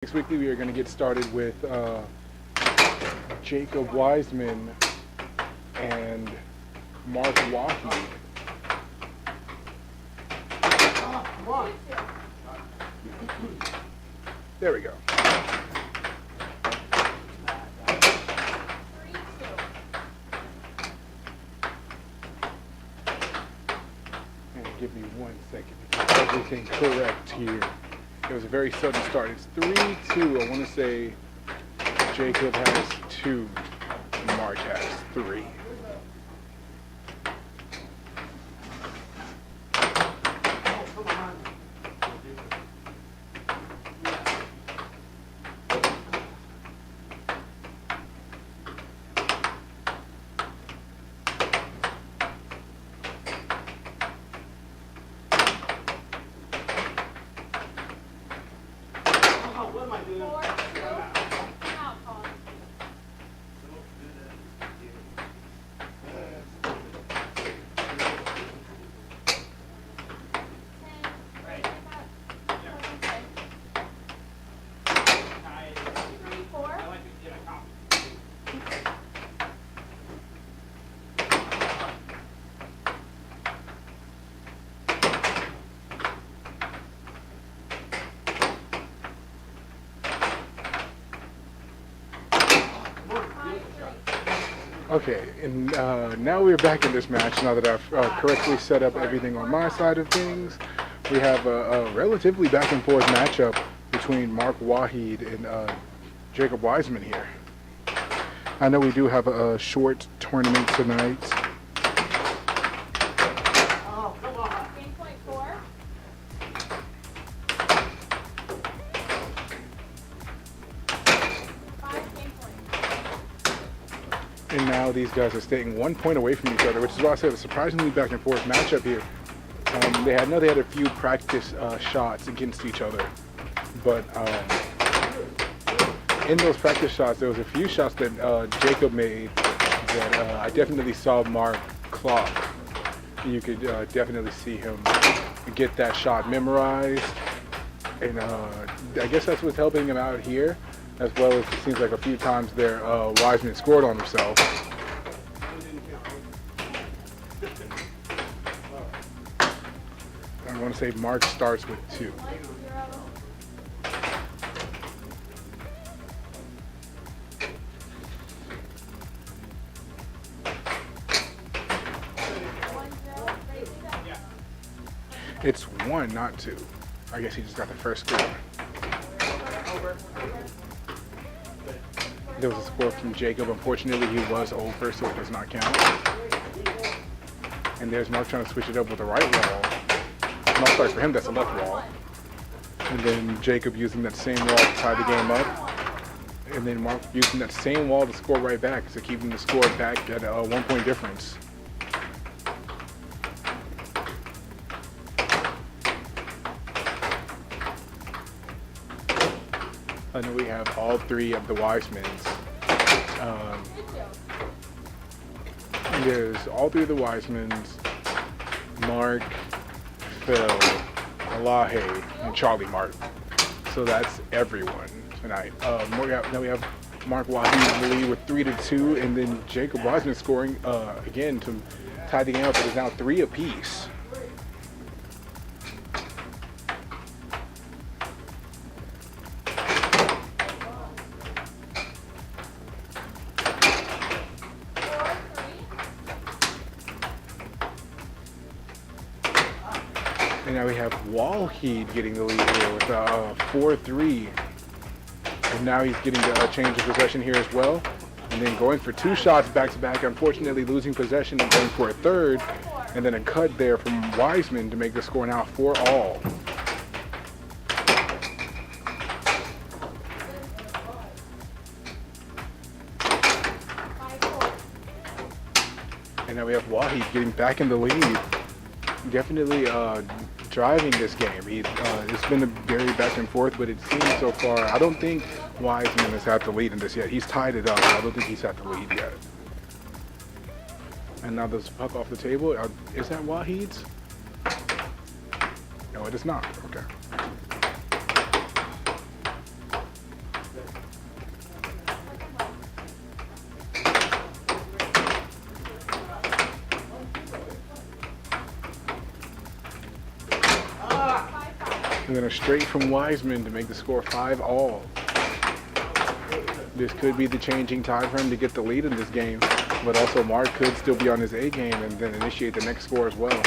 Next weekly, we are going to get started with Jacob Wiseman and Mark Wahi. There we go. And give me 1 second to get everything correct here. It was a very sudden start. It's 3-2. I want to say Jacob has 2. Mark has 3. Okay, and now we're back in this match. Now that I've correctly set up everything on my side of things, we have a relatively back and forth matchup between Mark Wahid and Jacob Wiseman here. I know we do have a short tournament tonight. And now these guys are staying 1 point away from each other, which is why I said a surprisingly back and forth matchup here. They had a few practice shots against each other, but in those practice shots, there was a few shots that Jacob made that I definitely saw Mark clock. You could definitely see him get that shot memorized, and I guess that's what's helping him out here. As well as it seems like a few times there, Wiseman scored on himself. I want to say Mark starts with 2. It's 1, not 2. I guess he just got the first score. There was a score from Jacob. Unfortunately, he was over, so it does not count. And there's Mark trying to switch it up with the right wall. No, sorry, for him, that's a left wall. And then Jacob using that same wall to tie the game up. And then Mark using that same wall to score right back, so keeping the score back at a 1 point difference. I know we have all 3 of the Wisemans. There's all 3 of the Wisemans, Mark, Phil, Alahe, and Charlie Martin. So that's everyone tonight. Now we have Mark Wahi in the lead with 3-2, and then Jacob Wiseman scoring again to tie the game up. It is now 3 apiece. And now we have Wahid getting the lead here with 4-3. And now he's getting the change of possession here as well. And then going for 2 shots back-to-back, unfortunately losing possession and going for a third. And then a cut there from Wiseman to make the score now 4-all. And now we have Wahid getting back in the lead. Definitely driving this game. It's been a very back and forth, but it seems so far, I don't think Wiseman has had the lead in this yet. He's tied it up. I don't think he's had the lead yet. And now there's a puck off the table. Is that Wahid's? No, it is not. Okay. And then a straight from Wiseman to make the score 5-all. This could be the changing tide for him to get the lead in this game, but also Mark could still be on his A game and then initiate the next score as well.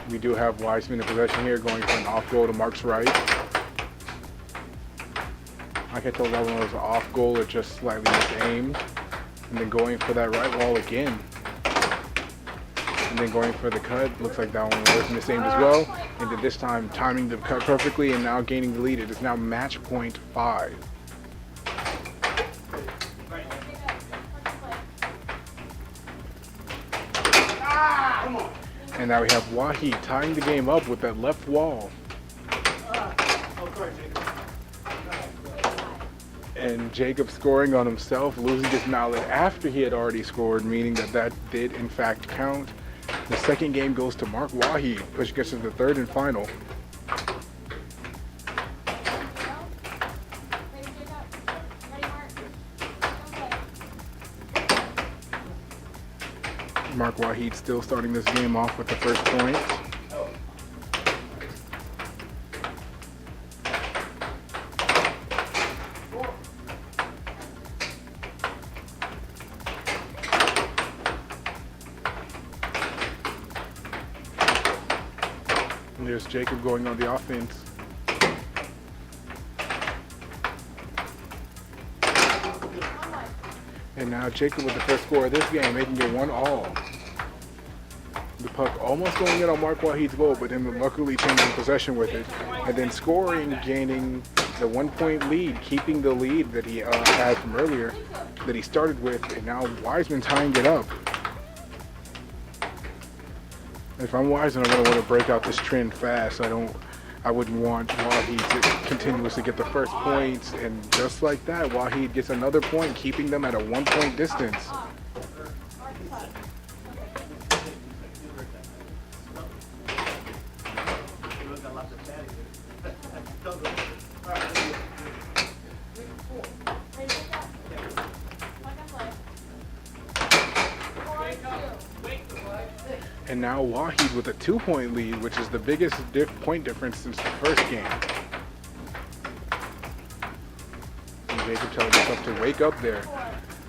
We do have Wiseman in possession here, going for an off goal to Mark's right. I can't tell if that one was an off goal or just slightly misaimed. And then going for that right wall again. And then going for the cut. Looks like that one was misaimed as well. And then this time timing the cut perfectly and now gaining the lead. It is now match point 5. And now we have Wahid tying the game up with that left wall. And Jacob scoring on himself, losing his mallet after he had already scored, meaning that that did in fact count. The second game goes to Mark Wahid, which gets to the third and final. Mark Wahid still starting this game off with the first point. And there's Jacob going on the offense. And now Jacob with the first score of this game, making it 1-all. The puck almost going in on Mark Wahid's goal, but then luckily changing possession with it. And then scoring, gaining the 1-point lead, keeping the lead that he had from earlier, that he started with, and now Wiseman tying it up. If I'm Wiseman, I'm going to want to break out this trend fast. I wouldn't want Wahid to continuously get the first points, and just like that, Wahid gets another point, keeping them at a 1-point distance. And now Wahid with a 2-point lead, which is the biggest point difference since the first game. And Jacob telling himself to wake up there.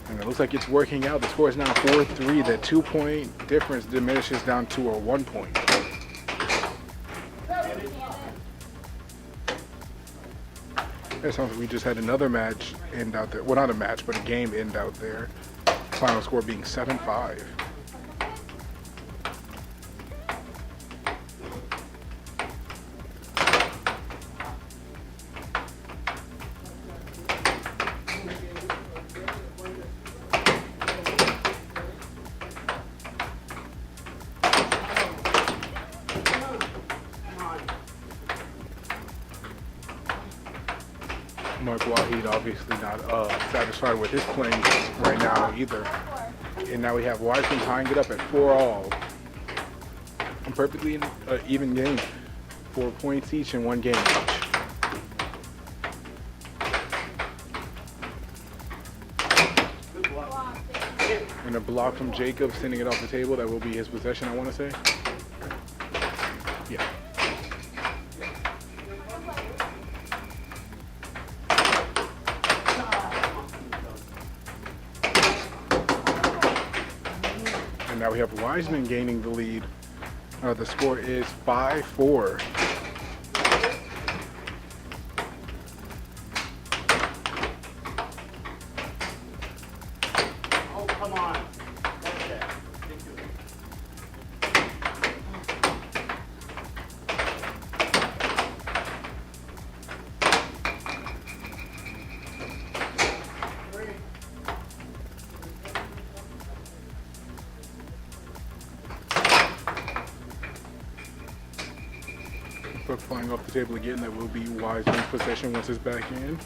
And it looks like it's working out. The score is now 4-3. That 2-point difference diminishes down to a 1 point. It sounds like we just had another match end out there. Well, not a match, but a game end out there. Final score being 7-5. Mark Wahid obviously not satisfied with his playing right now either. And now we have Wiseman tying it up at 4-all. A perfectly even game. 4 points each and 1 game each. And a block from Jacob, sending it off the table. That will be his possession, I want to say. Yeah. Now we have Wiseman gaining the lead. The score is 5-4. Oh, come on. Puck flying off the table again. That will be Wiseman's possession once it's back in.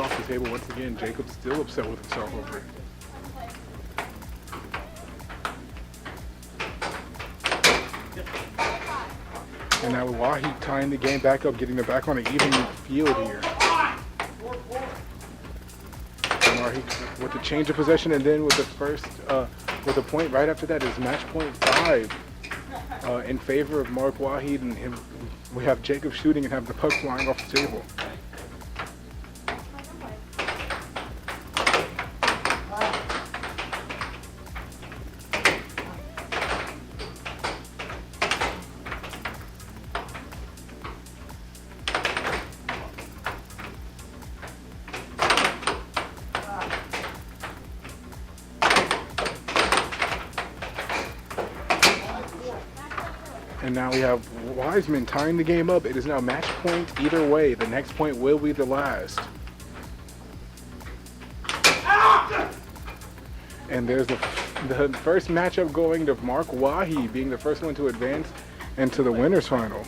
off the table once again. Jacob's still upset with himself over it. And now Wahi tying the game back up, getting them back on an even field here. Wahi with the change of possession, and then with the first, with a point right after that is match point 5 in favor of Mark Wahi, and him. We have Jacob shooting and have the puck flying off the table. And now we have Wiseman tying the game up. It is now match point either way. The next point will be the last. And there's the first matchup going to Mark Wahi being the first one to advance into the winners final.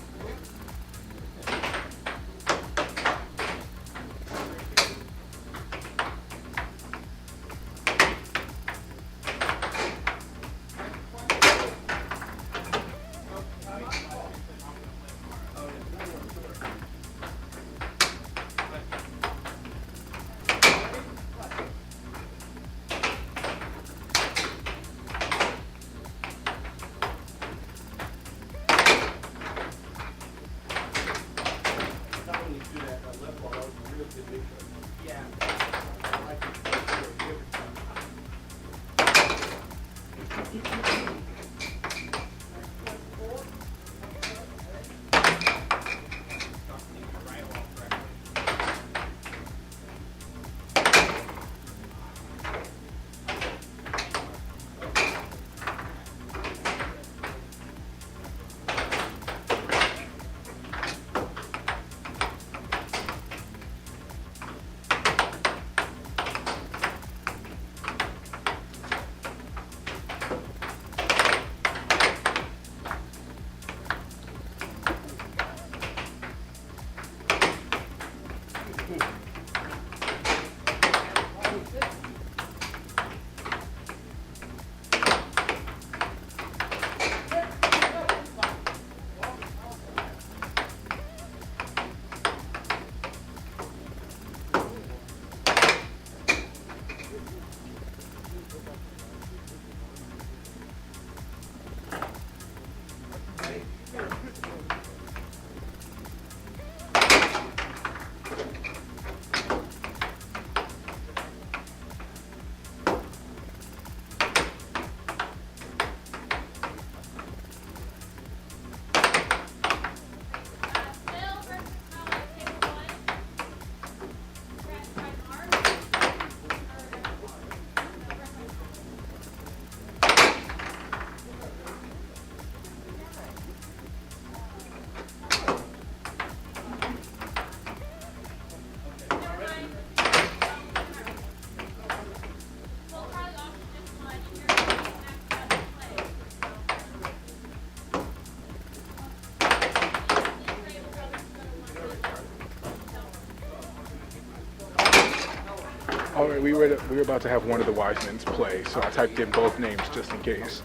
All right, we were about to have one of the Wisemans play, so I typed in both names just in case.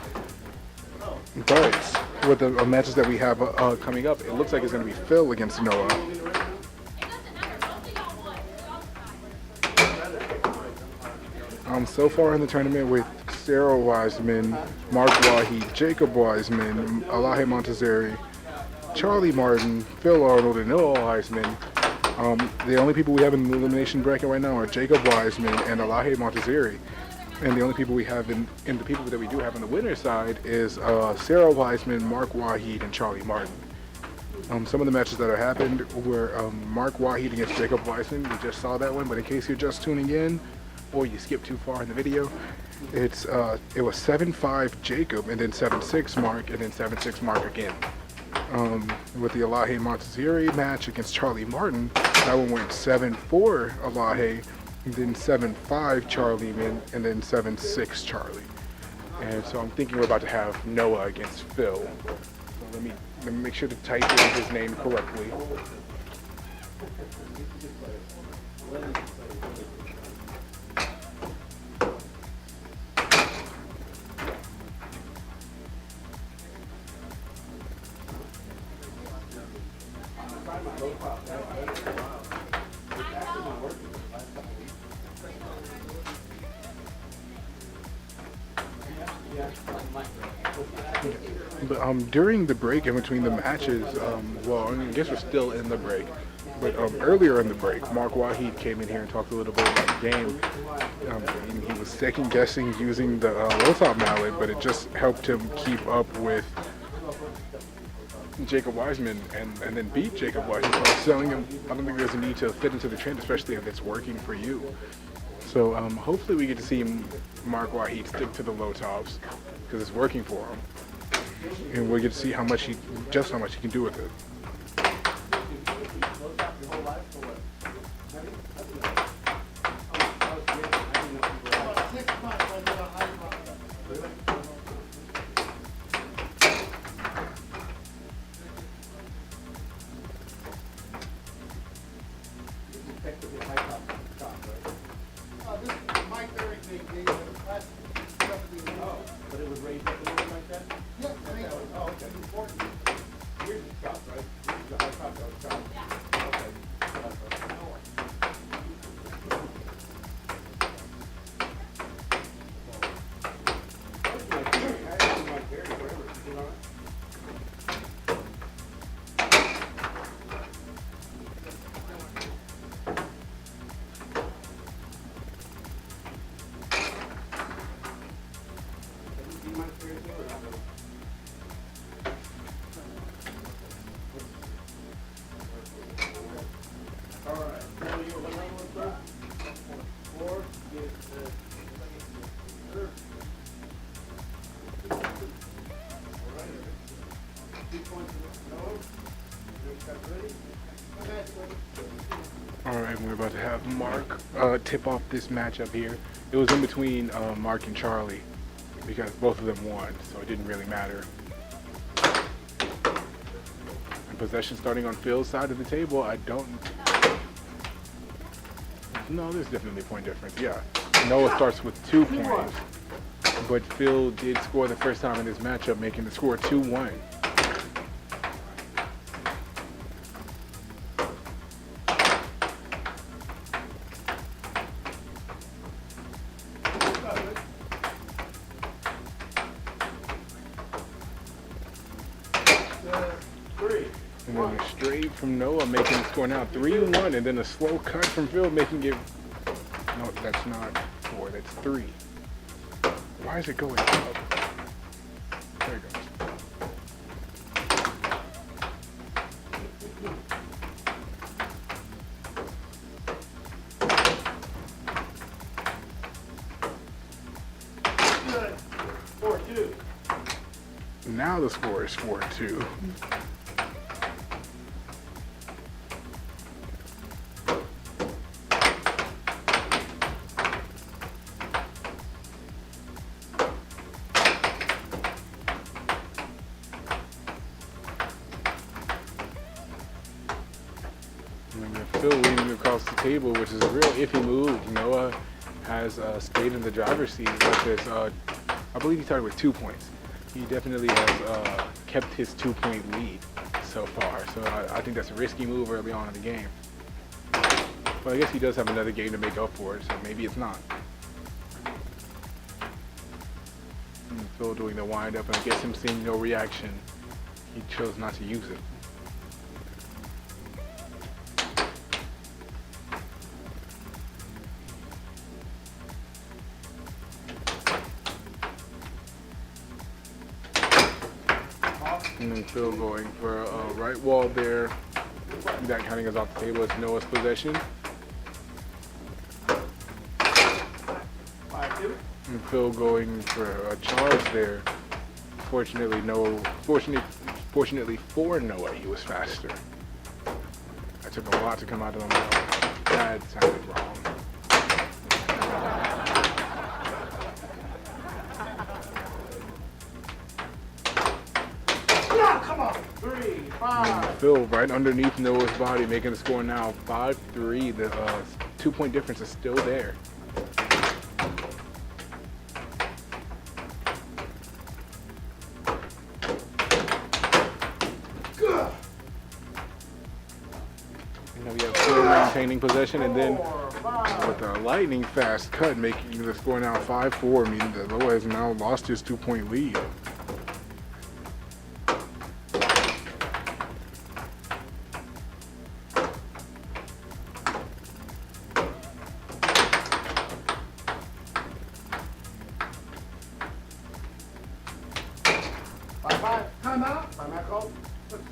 But with the matches that we have coming up, it looks like it's going to be Phil against Noah. So far in the tournament with Sarah Wiseman, Mark Wahi, Jacob Wiseman, Alahe Montezeri, Charlie Martin, Phil Arnold, and Noah Wiseman. The only people we have in the elimination bracket right now are Jacob Wiseman and Alahe Montezeri. And the only people we have in the people that we do have on the winner's side is Sarah Wiseman, Mark Wahi, and Charlie Martin. Some of the matches that have happened were Mark Wahi against Jacob Wiseman. We just saw that one, but in case you're just tuning in or you skipped too far in the video, it was 7-5 Jacob, and then 7-6 Mark, and then 7-6 Mark again. With the Alahe Montezeri match against Charlie Martin, that one went 7-4 Alahe, and then 7-5 Charlie, and then 7-6 Charlie. And so I'm thinking we're about to have Noah against Phil. So let me make sure to type in his name correctly. But during the break, in between the matches, well, I guess we're still in the break. But earlier in the break, Mark Waheed came in here and talked a little bit about the game. And he was second guessing using the low top mallet, but it just helped him keep up with Jacob Wiseman and then beat Jacob Wiseman. So I was telling him, I don't think there's a need to fit into the trend, especially if it's working for you. So hopefully we get to see Mark Waheed stick to the low tops because it's working for him. And we'll get to see how much he can do with it. Alright, we're about to have Mark tip off this matchup here. It was in between Mark and Charlie because both of them won, so it didn't really matter. And possession starting on Phil's side of the table, I don't... No, there's definitely a point difference, yeah. Noah starts with 2 points, but Phil did score the first time in this matchup, making the score 2-1. And then a straight from Noah making the score now 3-1, and then a slow cut from Phil making it. No, that's not 4, that's 3. Why is it going up? There it goes. Good. 4-2. Now the score is 4-2. Phil leading across the table, which is a real iffy move. Noah has stayed in the driver's seat with this. I believe he started with 2 points. He definitely has kept his 2-point lead so far. So I think that's a risky move early on in the game. But I guess he does have another game to make up for it, so maybe it's not. And Phil doing the wind up, and I guess him seeing no reaction, he chose not to use it. And then Phil going for a right wall there. That counting is off the table. It's Noah's possession. 5-2. And Phil going for a charge there. Fortunately for Noah, he was faster. That took a lot to come out of him. That sounded wrong. Come on. 3-5. Phil right underneath Noah's body, making the score now 5-3. The 2-point difference is still there. And now we have Phil maintaining possession, and then with a lightning fast cut, making the score now 5-4, meaning that Noah has now lost his 2-point lead. Timeout called.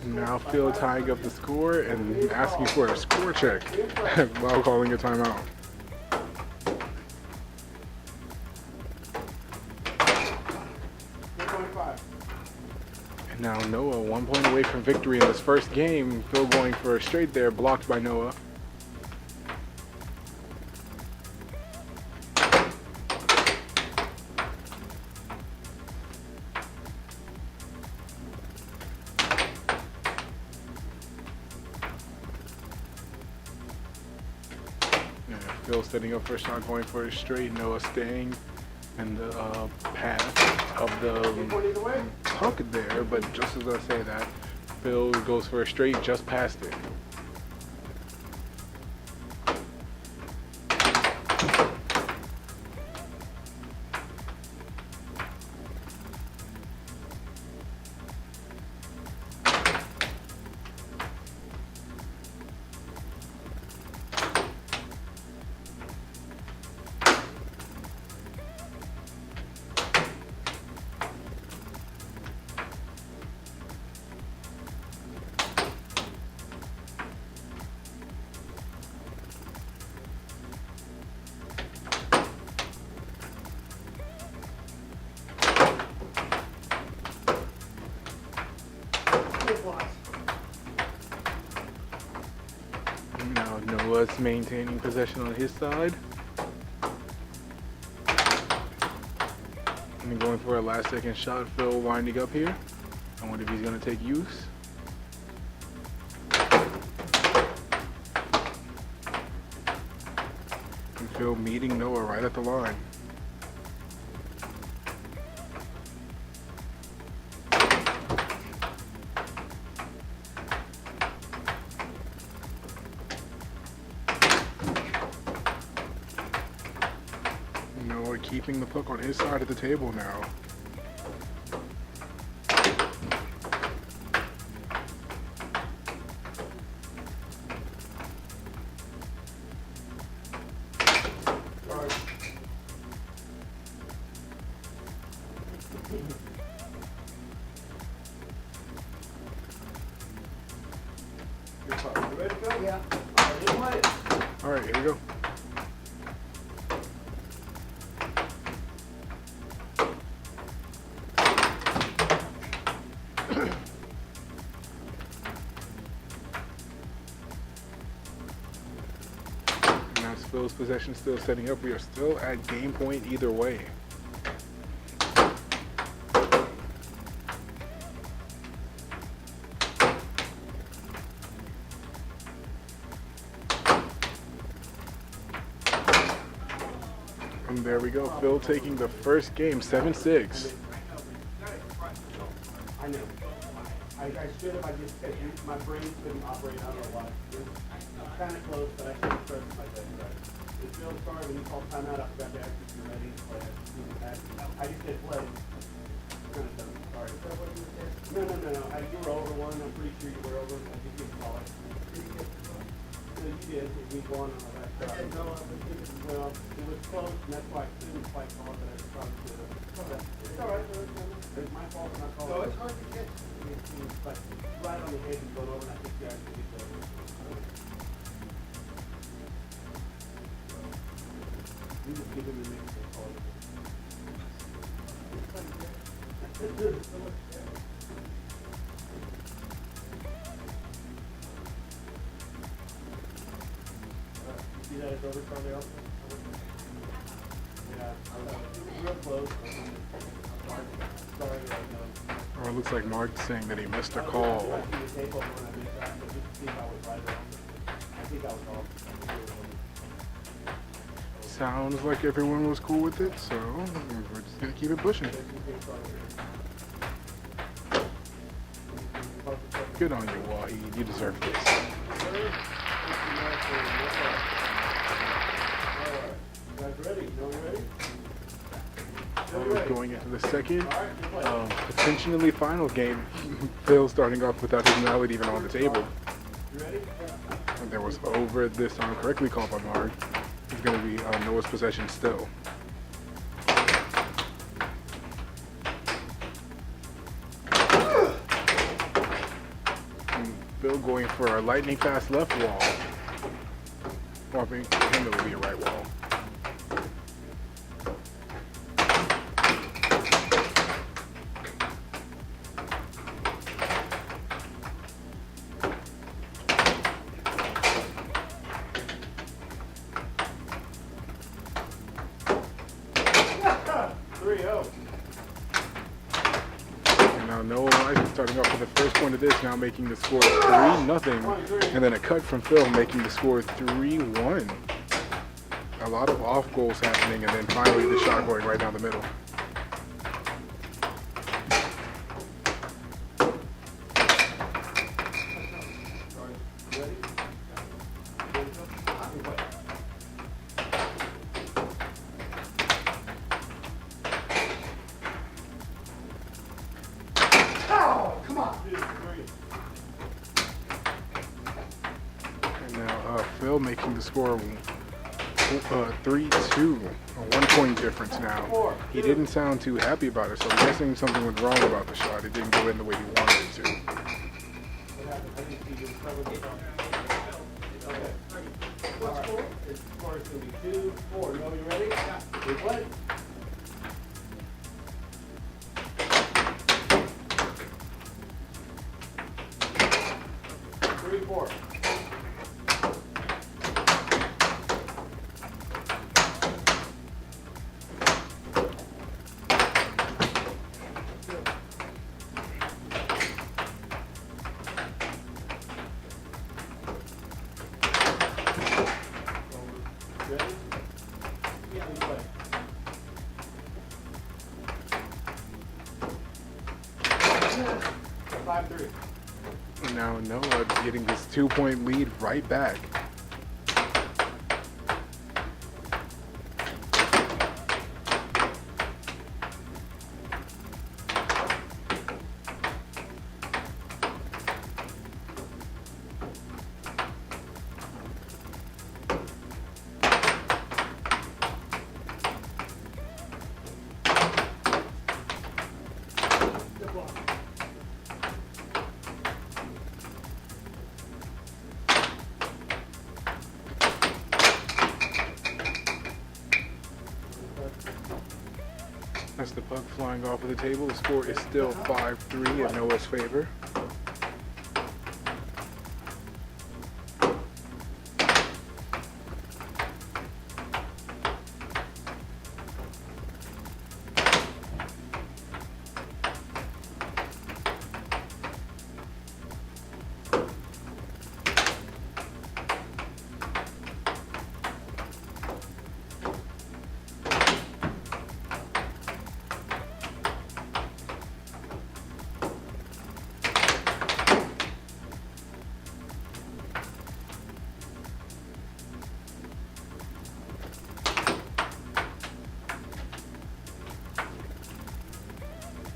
Now Phil tying up the score and asking for a score check while calling a timeout. And now Noah 1 point away from victory in this first game. Phil going for a straight there, blocked by Noah. Phil setting up for a shot, going for a straight. Noah staying in the path of the puck there, but just as I say that, Phil goes for a straight just past it. Now Noah's maintaining possession on his side. And going for a last second shot. Phil winding up here. I wonder if he's going to take use. And Phil meeting Noah right at the line. Noah keeping the puck on his side of the table now. Ready to go? Yeah. All right, here we go. That's Phil's possession still setting up. We are still at game point either way. And there we go. Phil taking the first game, 7-6. I know. I should have. I just my brain couldn't operate. I don't know why. It's kind of close, but I should have pressed my best right. It's real sorry when you called timeout. I forgot to ask if you're ready to play. I just said play. Kind of dumb. Sorry. No. You were over one. I'm pretty sure you were over. I just didn't call it. No, you did. We won on that shot. Well, it was close, and that's why I couldn't quite call it. But I probably should have. It's all right. It's my fault. Not called. No, it's hard to catch. But right on the head and go over, and I think you actually did go over. You just give him the next call. You see that it's over, Charlie? Yeah, it was real close. Sorry, I know. Oh, it looks like Mark's saying that he missed a call. Sounds like everyone was cool with it, so we're just gonna keep it pushing. Good on you, Wahid. You deserve this. going into the second, potentially final game. Phil starting off without his mallet even on the table. And there was over this time correctly called by Mark. It's going to be Noah's possession still. And Phil going for a lightning fast left wall. Or I think him it would be a right wall. Starting off with the first point of this, now making the score 3-0, and then a cut from Phil making the score 3-1. A lot of off goals happening, and then finally the shot going right down the middle. Phil making the score 3-2, a 1 point difference now. He didn't sound too happy about it, so I'm guessing something went wrong about the shot. It didn't go in the way he wanted it to. What score? The score is going to be 2-4. No, you ready? Yeah. We play. Now Noah getting this 2-point lead right back. That's the puck flying off of the table. The score is still 5-3 in Noah's favor.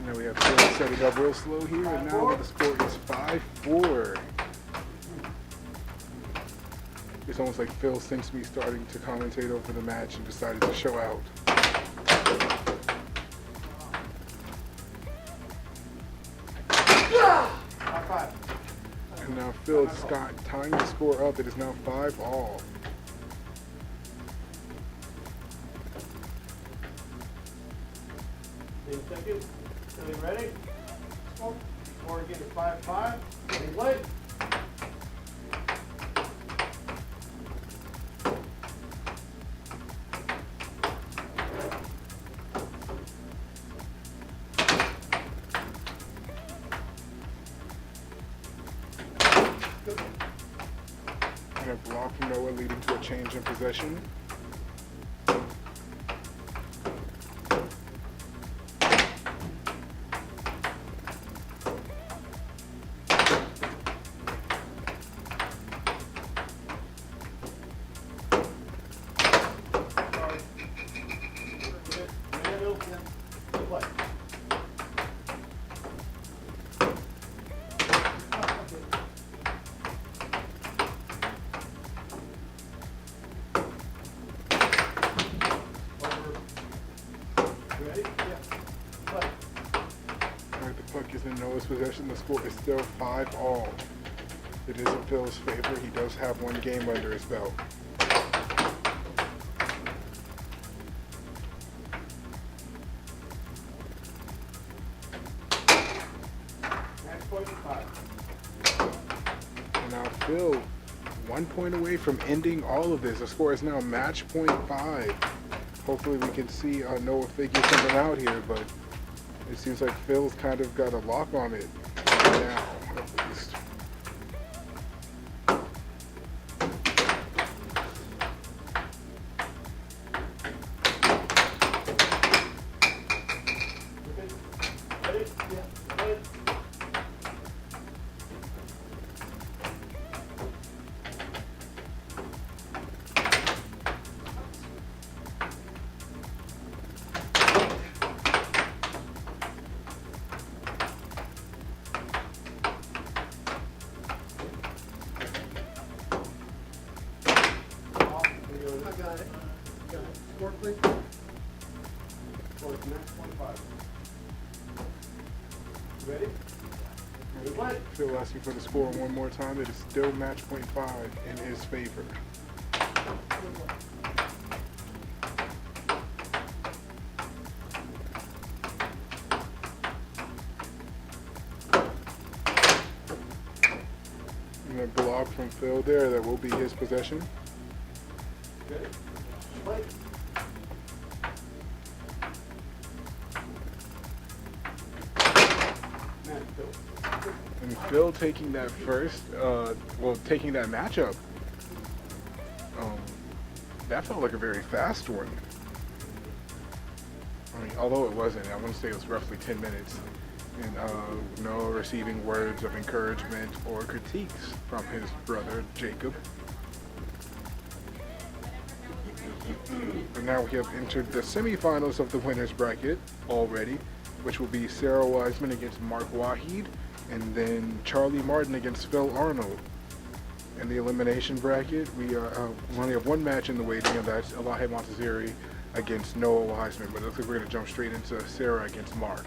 Now we have Phil setting up real slow here, and now the score is 5-4. It's almost like Phil sensed me starting to commentate over the match and decided to show out. And now Phil Scott tying the score up. It is now 5-all. Seconds. Are you ready? Score again is 5-5. Ready, play. And a block from Noah leading to a change in possession. ready? Yeah. Play. Alright, the puck is in Noah's possession. The score is still 5-all. It is in Phil's favor. He does have one game under his belt. Match point 5. And now Phil, 1 point away from ending all of this. The score is now match point 5. Hopefully we can see Noah figure something out here, but it seems like Phil's kind of got a lock on it now, at least. Ready? Yeah. Play. I got it. Score, please. Score is match point 5. Ready? Ready, play. Phil asking for the score one more time. It is still match point 5 in his favor. And a block from Phil there. That will be his possession. Ready? Play. Match, Phil. And Phil taking that first, taking that matchup. That felt like a very fast one. I mean, although it wasn't, I want to say it was roughly 10 minutes. And no receiving words of encouragement or critiques from his brother, Jacob. And now we have entered the semifinals of the winners bracket already, which will be Sarah Wiseman against Mark Waheed, and then Charlie Martin against Phil Arnold. In the elimination bracket, we only have one match in the waiting, and that's Elahe Montezeri against Noah Wiseman. But it looks like we're going to jump straight into Sarah against Mark.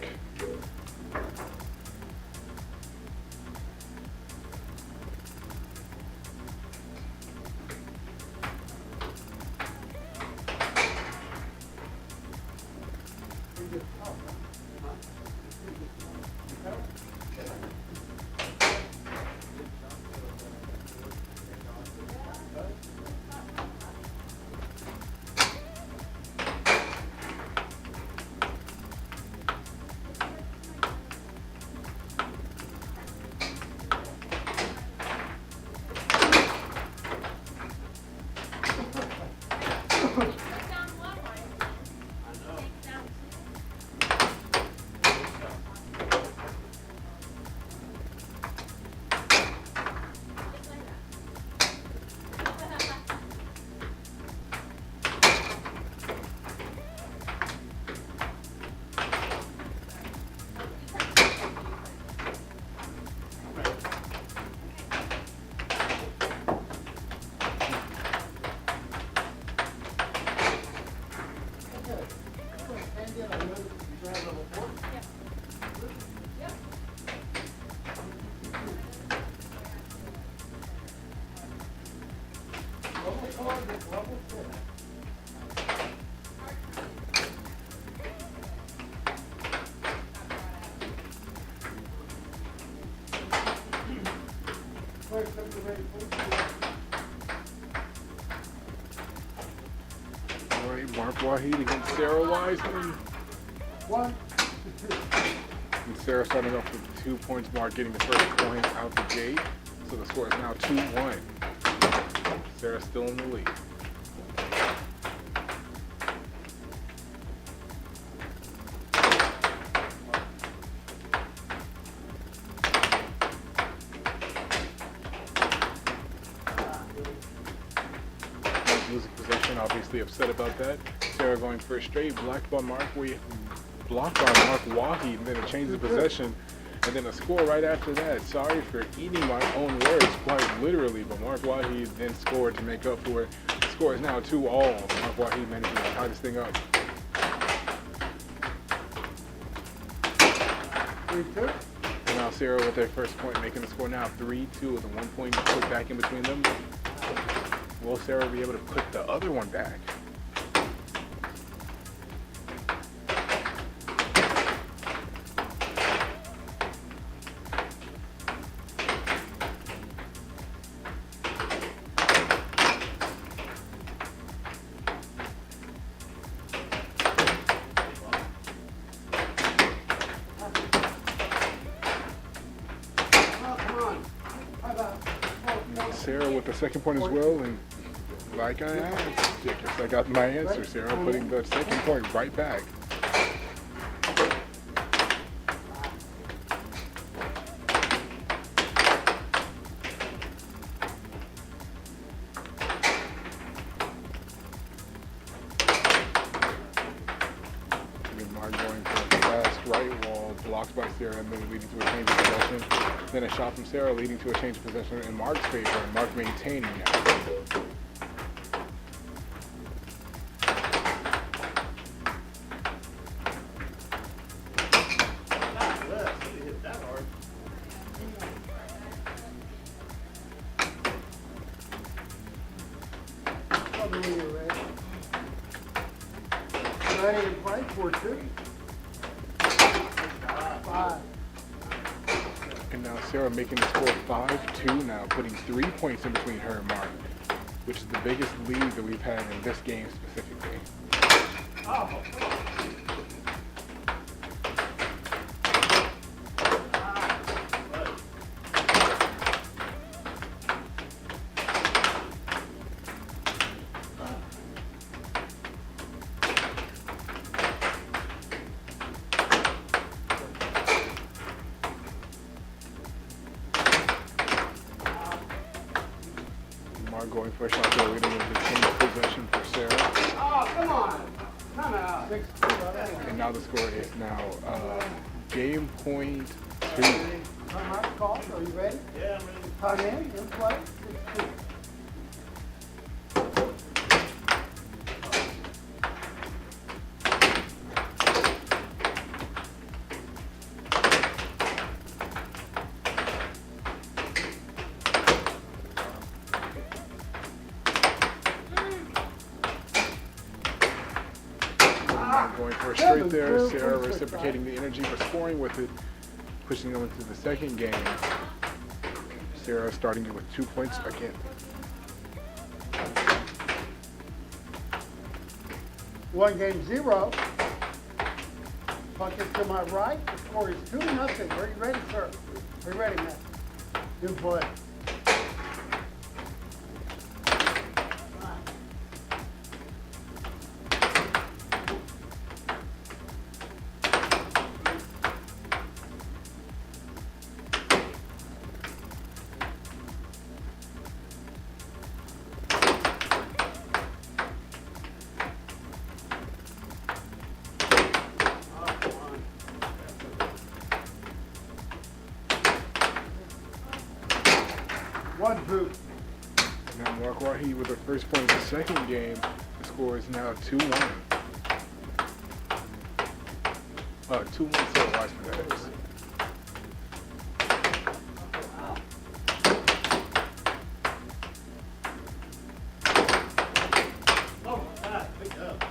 All right, Mark Waheed against Sarah Wiseman. One. And Sarah starting off with the 2 points. Mark getting the first point out the gate. So the score is now 2-1. Sarah's still in the lead. Losing possession, obviously upset about that. Sarah going for a straight, blocked by Mark Waheed, and then it changes the possession, and then a score right after that. Sorry for eating my own words, quite literally, but Mark Waheed then scored to make up for it. The score is now 2-all. Mark Waheed managing to tie this thing up. 3-2. And now Sarah with their first point, making the score now 3-2 with a 1 point put back in between them. Will Sarah be able to put the other one back? Sarah with the second point as well, and like I asked, I guess I got my answer. Sarah putting the second point right back. And Mark going for a fast right wall, blocked by Sarah, and then leading to a change of possession. Then a shot from Sarah leading to a change of possession in Mark's favor, and Mark maintaining now. Tell me when you're ready. Ready to play? 4-2. 5. And now Sarah making the score 5-2 now, putting 3 points in between her and Mark, which is the biggest lead that we've had in this game specifically. Oh, come on. Mark going for a shot there, leading with the change of possession for Sarah. Oh, come on. Come out. 6-2. And now the score is now game point 2. Time out call. Are you ready? Yeah, I'm ready. Time in play. 6-2. Going for a straight there, Sarah reciprocating the energy but scoring with it, pushing them into the second game. Sarah starting it with 2 points again. 1-0. Puck is to my right. The score is 2-0. Are you ready, sir? Are you ready, man? Good play. One boot. Now Mark Wahi with the first point of the second game. The score is now 2-1. 2-1 Sarah Weissman, that is. Oh, my God. Wake up.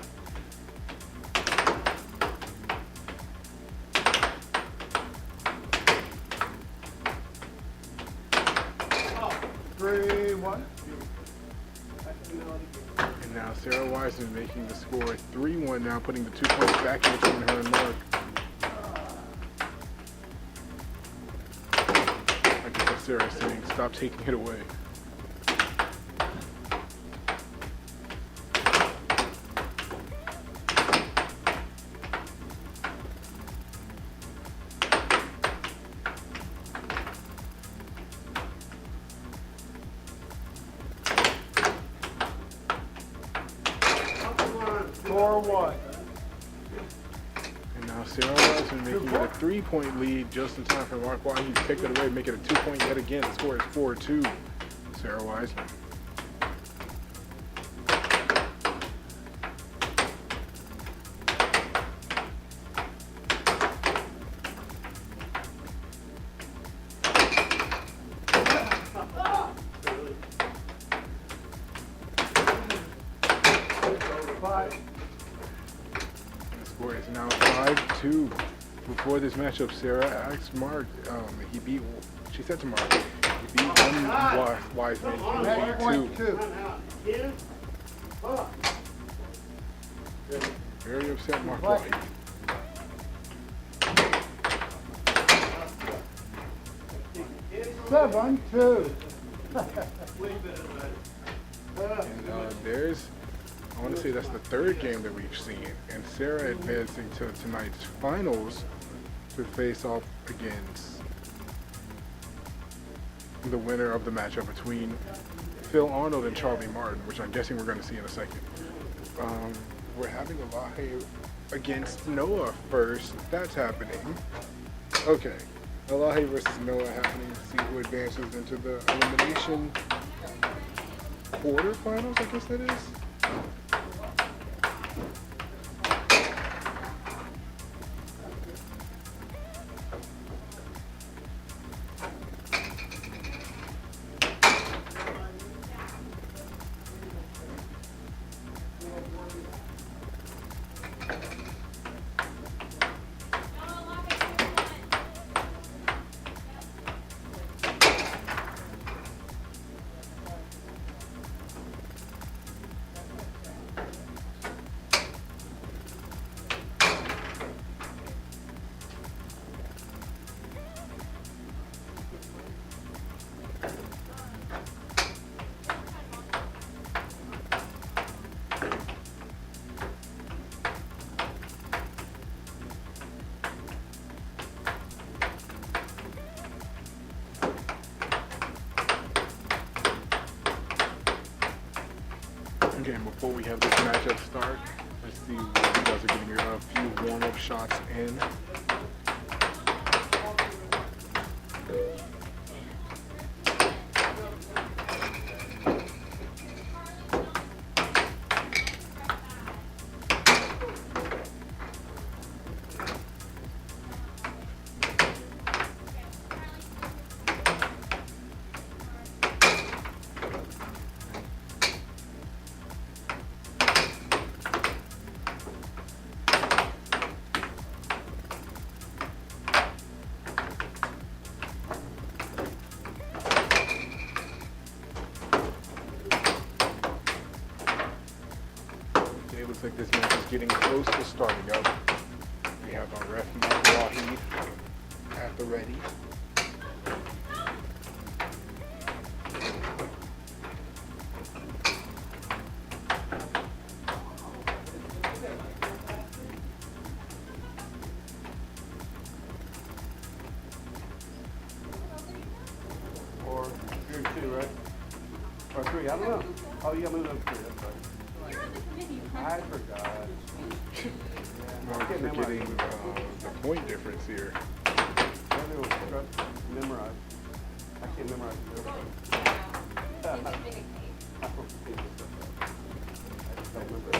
Oh, 3-1. And now Sarah Weissman making the score 3-1 now, putting the 2 points back in between her and Mark. I guess that's Sarah saying, stop taking it away. Score 1. And now Sarah Weissman making it a 3-point lead just in time for Mark Wahi to pick it away, make it a 2-point yet again. The score is 4-2. Sarah Weissman. score is now 5-2. Before this matchup, Sarah asked Mark, she said to Mark, he beat one Wiseman Match point 2. two. Again? Fuck. Very upset Mark What? White. 7-2. And there's, I want to say that's the third game that we've seen. And Sarah advancing to tonight's finals to face off against the winner of the matchup between Phil Arnold and Charlie Martin, which I'm guessing we're going to see in a second. We're having Elahe against Noah first. That's happening. Okay. Elahe versus Noah happening. See who advances into the elimination quarterfinals, I guess that is. Okay, and before we have this matchup start, let's see what you guys are getting a few warm-up shots in. It looks like this match is getting close to starting up. We have our ref Mark Wahid at the ready. Or you're 2, right? Or 3, I don't know. Oh, you got moved up to 3, that's right. I forgot. Mark forgetting the point difference here. Memorize. I can't memorize it. I just don't remember.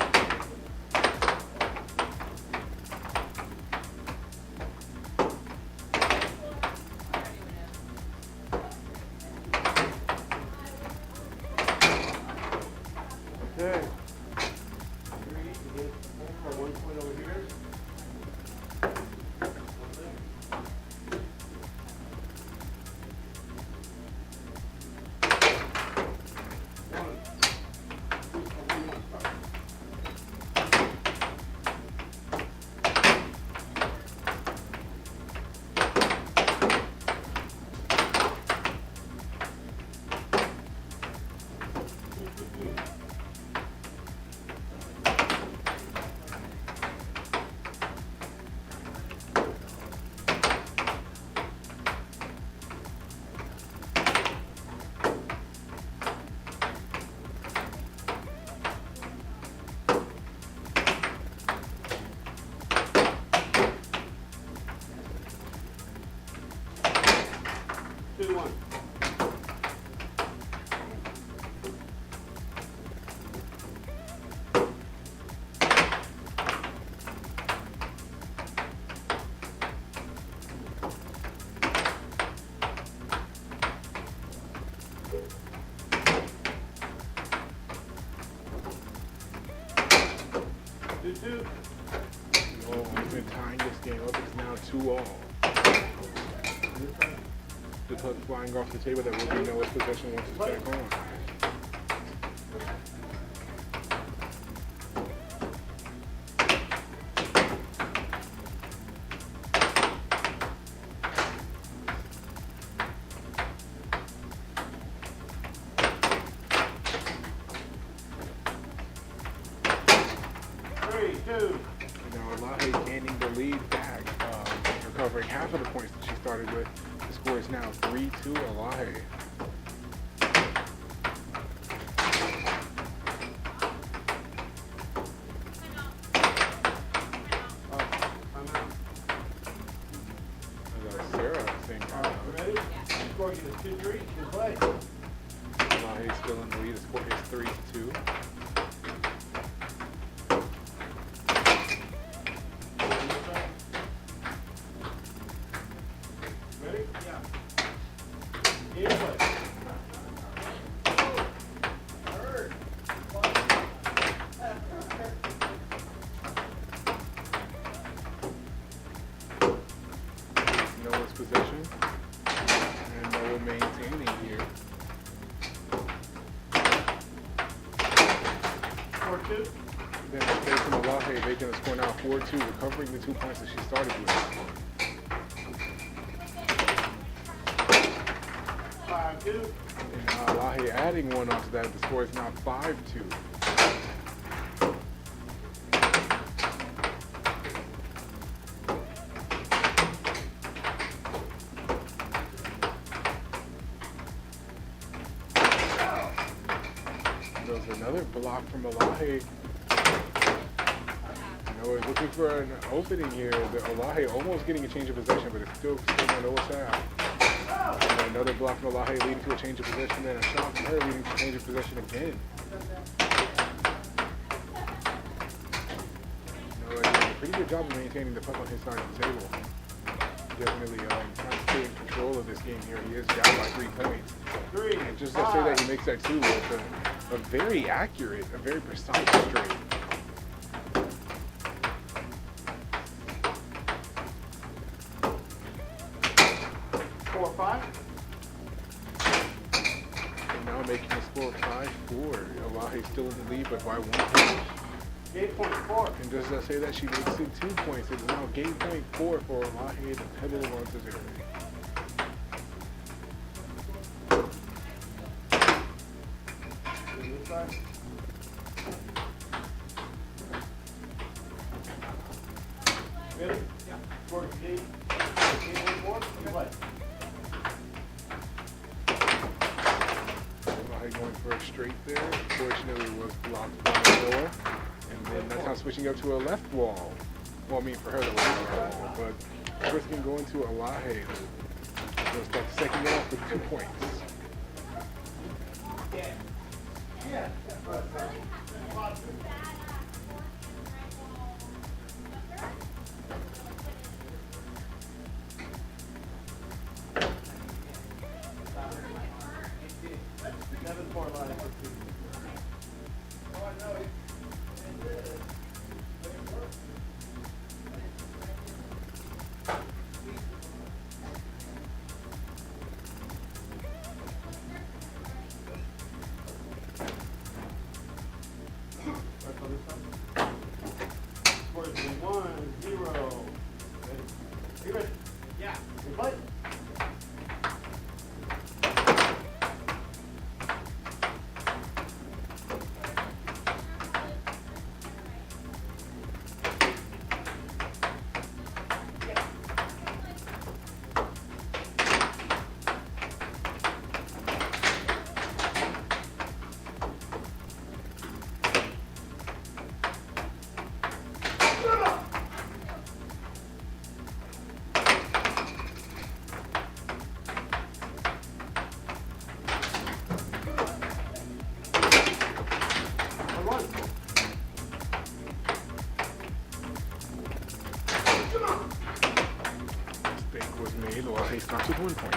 Okay. 3 against 4 for 1 point over here. Two. Oh, we've been tying this game up. It's now 2-all. The puck flying off the table. That will be Noah's possession once it's back on. Now Elahe gaining the lead back, recovering half of the points that she started with. The score is now 3-2 Elahe. Sarah saying Ready? Score you 2-3. Good play. Elahe still in the lead. The score is 3-2. Noah's possession, and Noah maintaining here. 4-2. Then the play from Elahe making the score now 4-2, recovering the 2 points that she started with. 5-2. And now Elahe adding one onto that, the score is now 5-2. There's another block from Elahe. Noah is looking for an opening here. The Elahe almost getting a change of possession, but it's still on Noah's side. And another block from Elahe leading to a change of possession, then a shot from her leading to a change of possession again. Noah doing a pretty good job of maintaining the puck on his side of the table. Definitely trying to stay in control of this game here. He is down by 3 points. And just to say that he makes that 2 with a very accurate, a very precise straight. And now making the score 5-4. Elahe still in the lead, but by 1 point. Game point 4. And does that say that she makes it 2 points? It is now game point 4 for Elahe, the Pebble on to 0. Ready? Yeah. Score game 4. Good play. Elahe going for a straight there. Unfortunately, was blocked by Noah. And then that's now switching up to a left wall. Well, I mean, for her, that was a right wall. But Tristan going to Elahe. So start the second half with 2 points. Yeah. Score is 1-0. Ready? You ready? Yeah. You play. Mistake was made. Elahe starts with 1 point.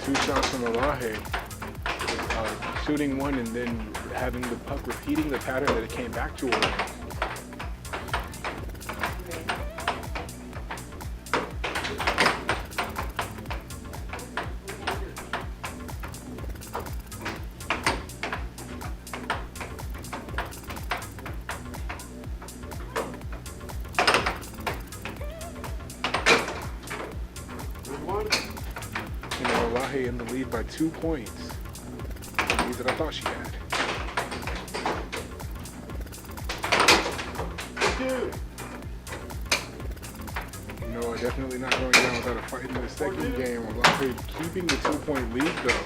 2 shots from Elahe. Shooting one and then having the puck repeating the pattern that it came back to her. Elahe in the lead by 2 points. The lead that I thought she had. No, definitely not going down without a fight in the second game. Elahe keeping the 2-point lead though.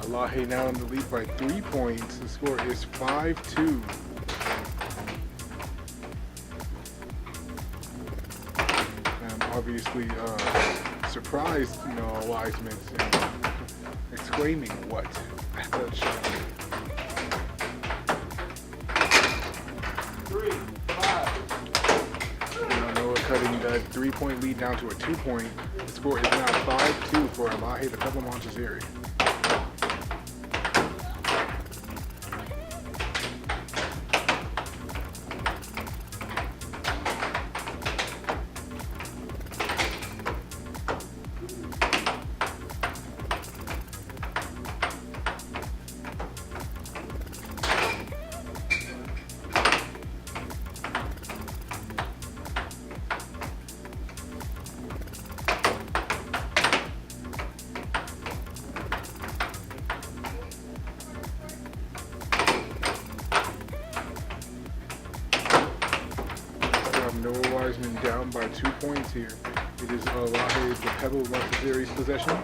Elahe now in the lead by 3 points. The score is 5-2. I'm obviously surprised, Noah Wiseman, exclaiming, "What?" at that shot. 3-5. Now Noah cutting that 3-point lead down to a 2-point. The score is now 5-2 for Elahe, the Pebble Montessori. Noah Wiseman down by 2 points here. It is Elahe, the Pebble Montessori's possession.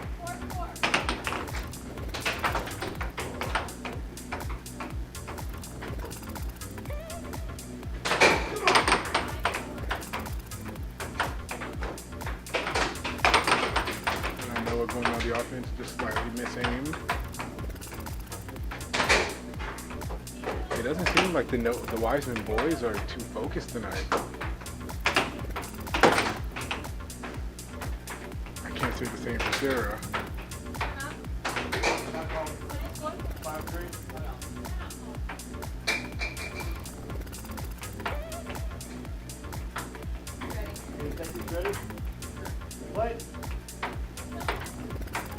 And Noah going on the offense, just slightly misaimed. It doesn't seem like the Wiseman boys are too focused tonight. Can't say the same for Sarah.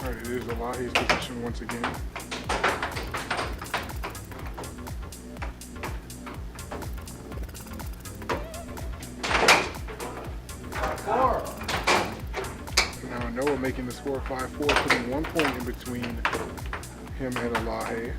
Alright, it is Elahe's position once again. Noah making the score 5-4, putting 1 point in between him and Elahe.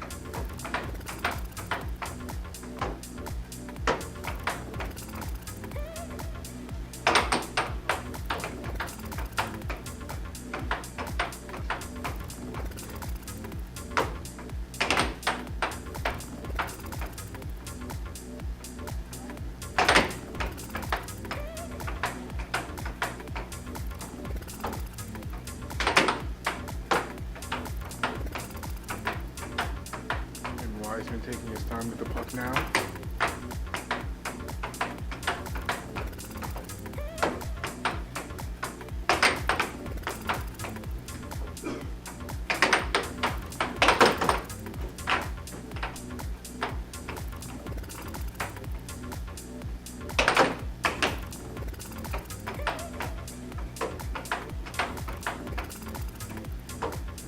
Wiseman taking his time with the puck now.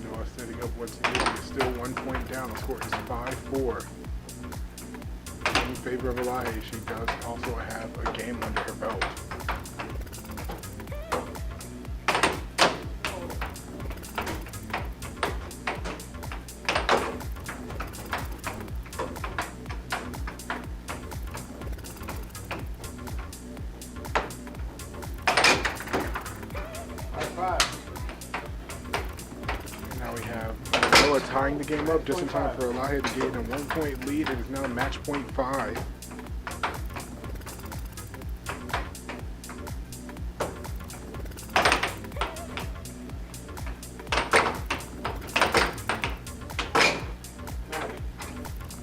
Noah setting up once again. He's still 1 point down. The score is 5-4. in favor of Elahe. She does also have a game under her belt. Now we have Noah tying the game up just in time for Elahe to gain a 1-point lead. It is now match point 5.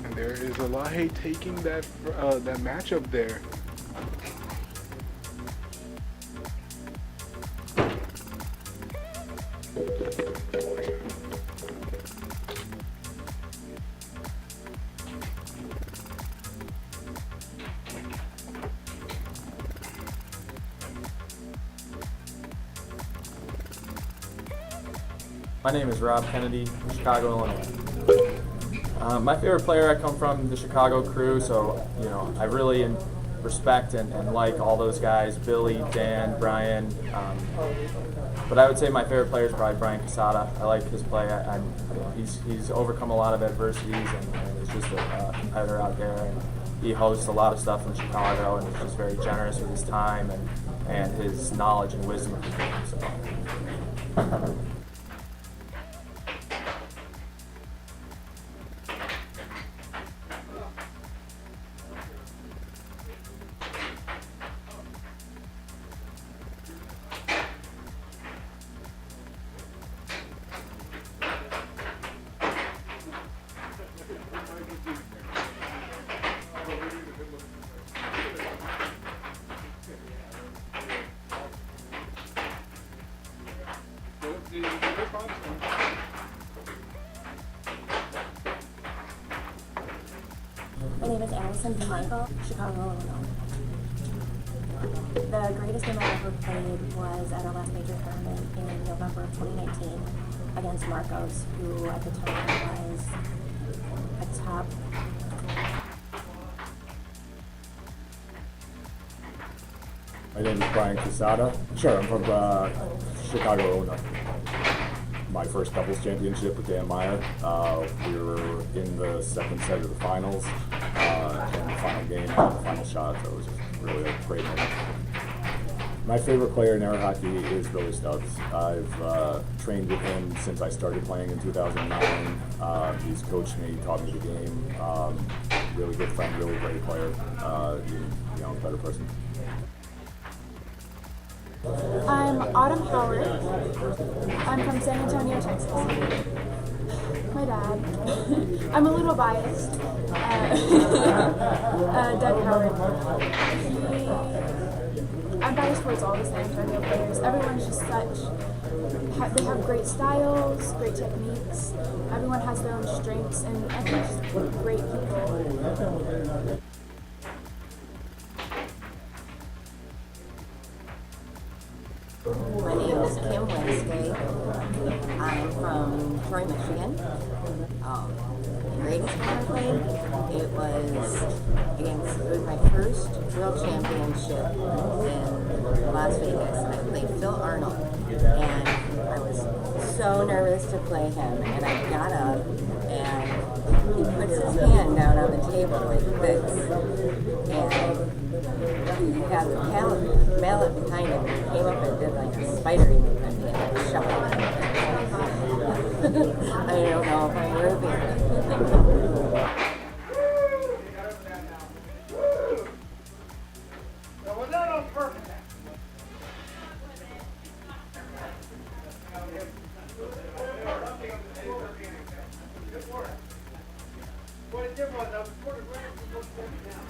And there is Elahe taking that matchup there. My name is Rob Kennedy from Chicago, Illinois. My favorite player, I come from the Chicago crew, so I really respect and like all those guys, Billy, Dan, Brian. But I would say my favorite player is probably Brian Casada. I like his play. He's overcome a lot of adversities and is just a competitor out there. And he hosts a lot of stuff in Chicago and is just very generous with his time and his knowledge and wisdom of the game. So. My name is Allison DeMichael, Chicago, Illinois. The greatest game I ever played was at our last major tournament in November of 2019 against Marcos, who at the time was a top. My name is Brian Casada. Sure, I'm from Chicago, Illinois. My first doubles championship with Dan Meyer. We were in the second set of the finals, and the final game, the final shot, so it was just really a great moment. My favorite player in air hockey is Billy Stubbs. I've trained with him since I started playing in 2009. He's coached me, taught me the game. Really good friend, really great player, better person. I'm Autumn Howard. I'm from San Antonio, Texas. My dad. I'm a little biased. Doug Howard. I'm biased towards all the San Antonio players. Everyone's just they have great styles, great techniques. Everyone has their own strengths, and everyone's just great people. My name is Kim Wednesday. I'm from Troy, Michigan. The greatest game I played, it was my first world championship in Las Vegas. I played Phil Arnold, and I was so nervous to play him, and I got up, and he puts his hand down on the table like this, and he had the mallet behind him, and he came up and did like a spidery movement and shot him. I don't know if I'm worthy. Was that on purpose? What it did was I was sort of ready to go down.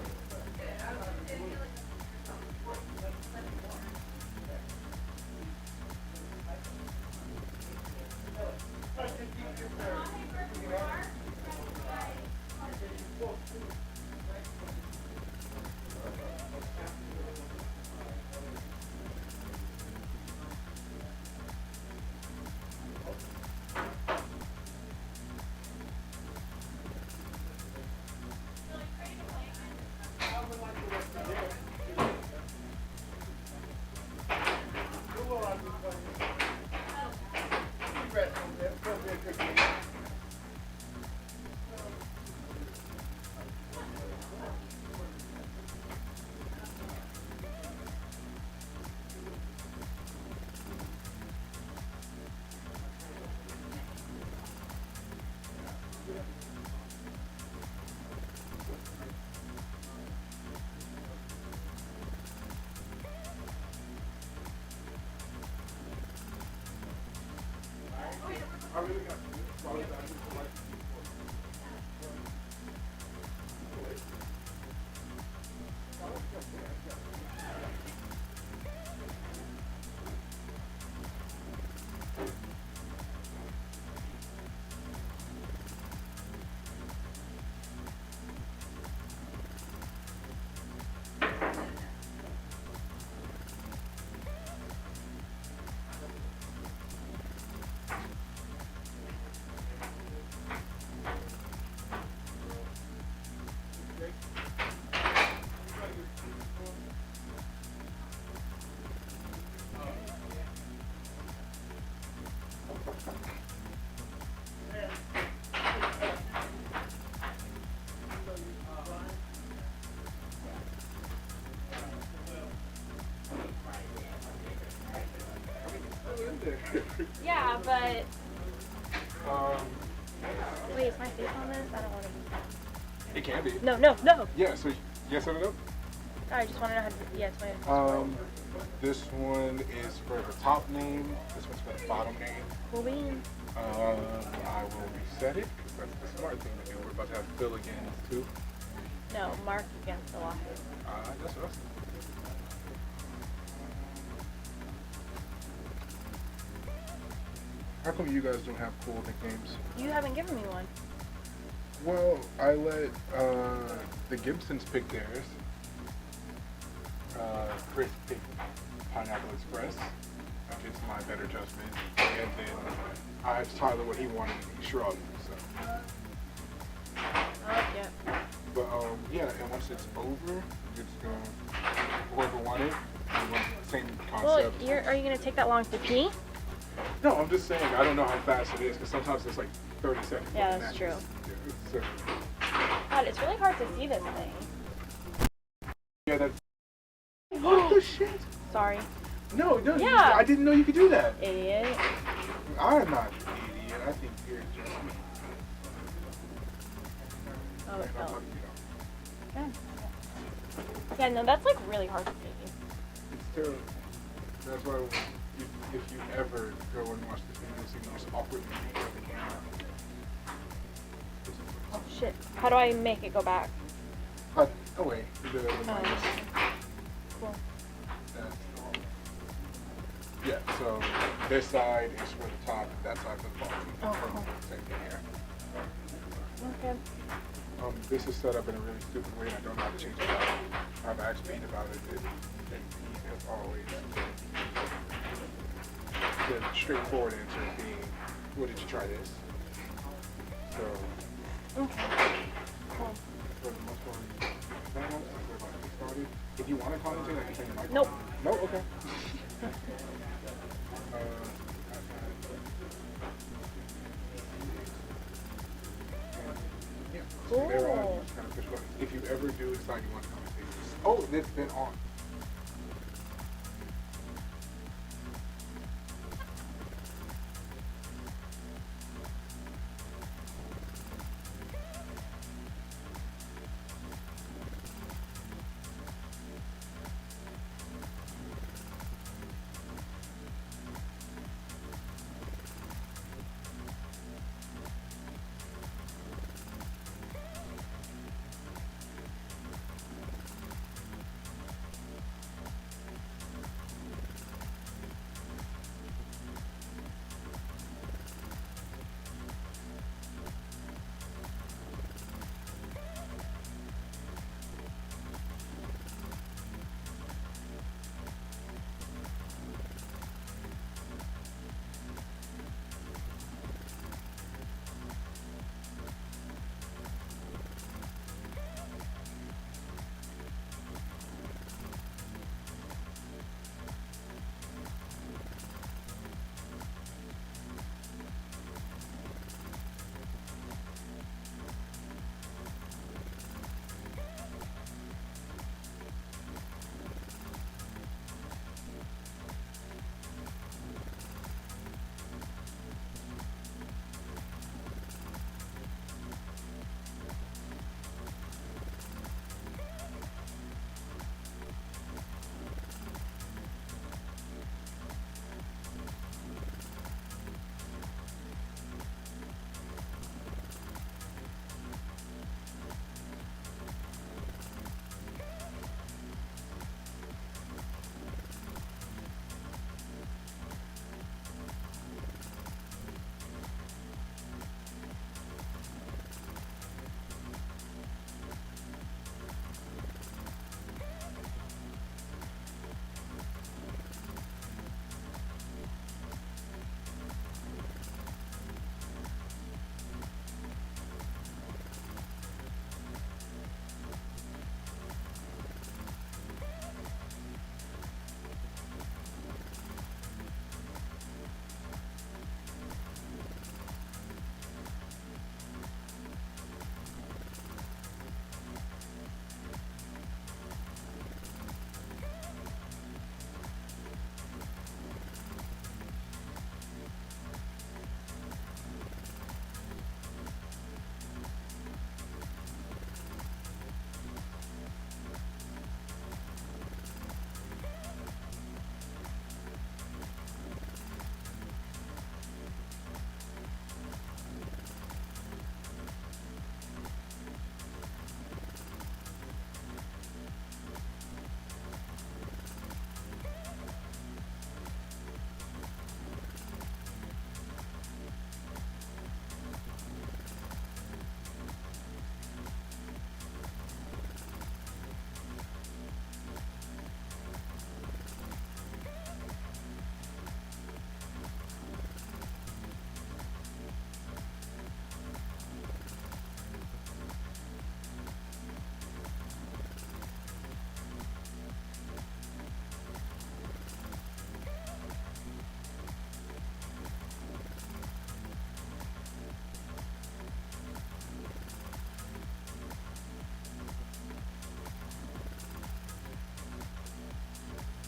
Yeah, but Um, wait, is my face on this? I don't want to. it can be. No, no, no. Yeah. So yes or no? I just want to know how to. Yeah, it's my. This one is for the top name. This one's for the bottom name. Cool beans. I will reset it because that's the smart thing to do. We're about to have Bill again too. No, Mark against the Lockheed. That's what I was thinking. How come you guys don't have cool nicknames? You haven't given me one. Well, I let the Gibsons pick theirs. Chris picked Pineapple Express, against my better judgment, and then I asked Tyler what he wanted, and he shrugged. So, I like it. but yeah, and once it's over, it's gonna whoever won it, same Well, concept. are you gonna take that long to pee? No, I'm just saying I don't know how fast it is because sometimes it's like 30 seconds. Yeah, for the that's matches. true. Yeah, so, God, it's really hard to see this thing. yeah, that's. What the shit? Sorry, No, no, Yeah. I didn't know you could do that. idiot. I'm not an idiot. I think you're just me. Oh, it And I'm fell. like, you know, Yeah, no, that's like really hard to see. it's terrible. That's why if you ever go and watch the video, see the most awkward thing of the camera. Oh shit. How do I make it go back? Oh wait, the minus. Cool. That's yeah, so this side is for the top and that side for the bottom. Oh, cool. Same thing here. Okay. This is set up in a really stupid way and I don't know how to change it out. I've asked Pete about it and he has always the straightforward answer being, well, did you try this? So, Okay. Cool. for the most part, we're about to get started. If you want to commentate, I can turn your mic Nope. on. No? Okay. Yeah. So Cool. they're on, you just kind of push buttons. If you ever do decide you want to commentate. Oh, it's been on.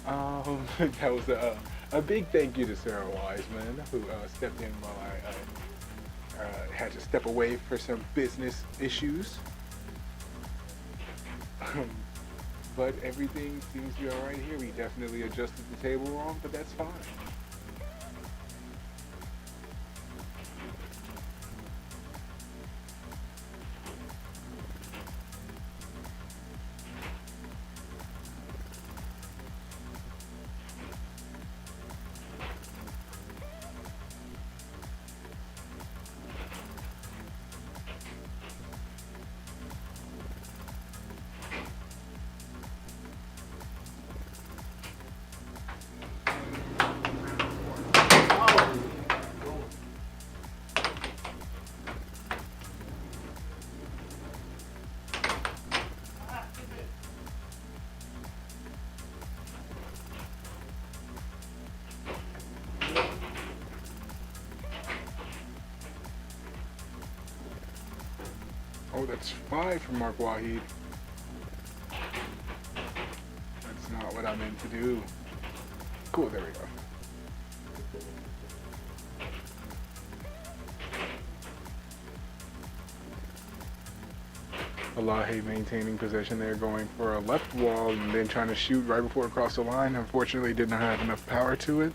That was a big thank you to Sarah Wiseman, who stepped in while I had to step away for some business issues. Um, but everything seems to be all right here. We definitely adjusted the table wrong, but that's fine. Oh, that's 5 from Mark Wahid. That's not what I meant to do. Cool, there we go. Elahe maintaining possession there, going for a left wall and then trying to shoot right before it crossed the line. Unfortunately, did not have enough power to it,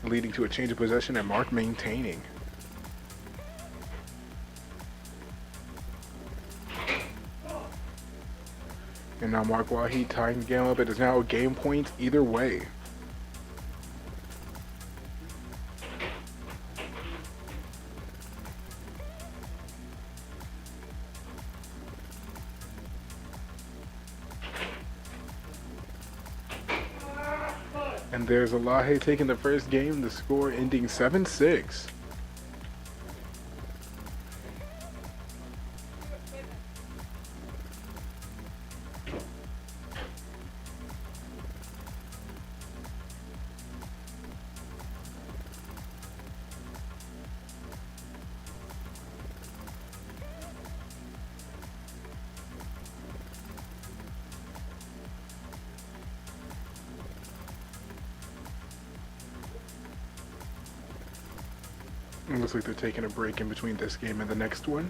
leading to a change of possession and Mark maintaining. And now Mark Wahid tying the game up. It is now a game point either way. And there's Elahe taking the first game, the score ending 7-6. It looks like they're taking a break in between this game and the next one.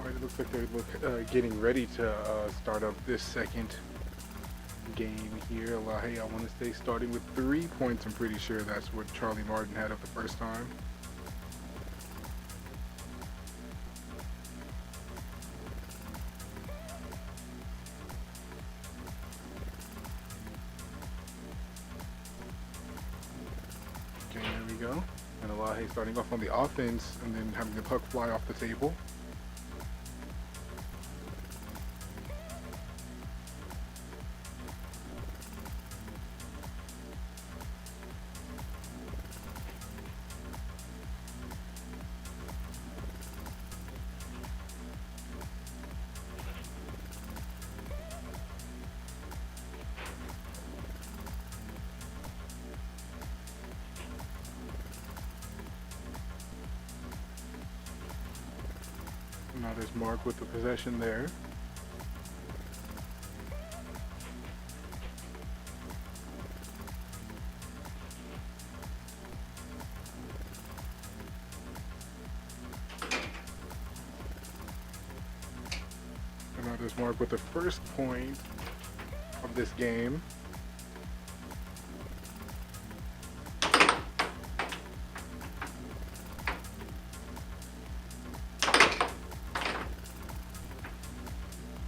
It looks like they're getting ready to start up this second game here. Elahe, I want to say, starting with 3 points. I'm pretty sure that's what Charlie Martin had up the first time. Okay, there we go. And Elahe starting off on the offense and then having the puck fly off the table. Now there's Mark with the possession there. And now there's Mark with the first point of this game.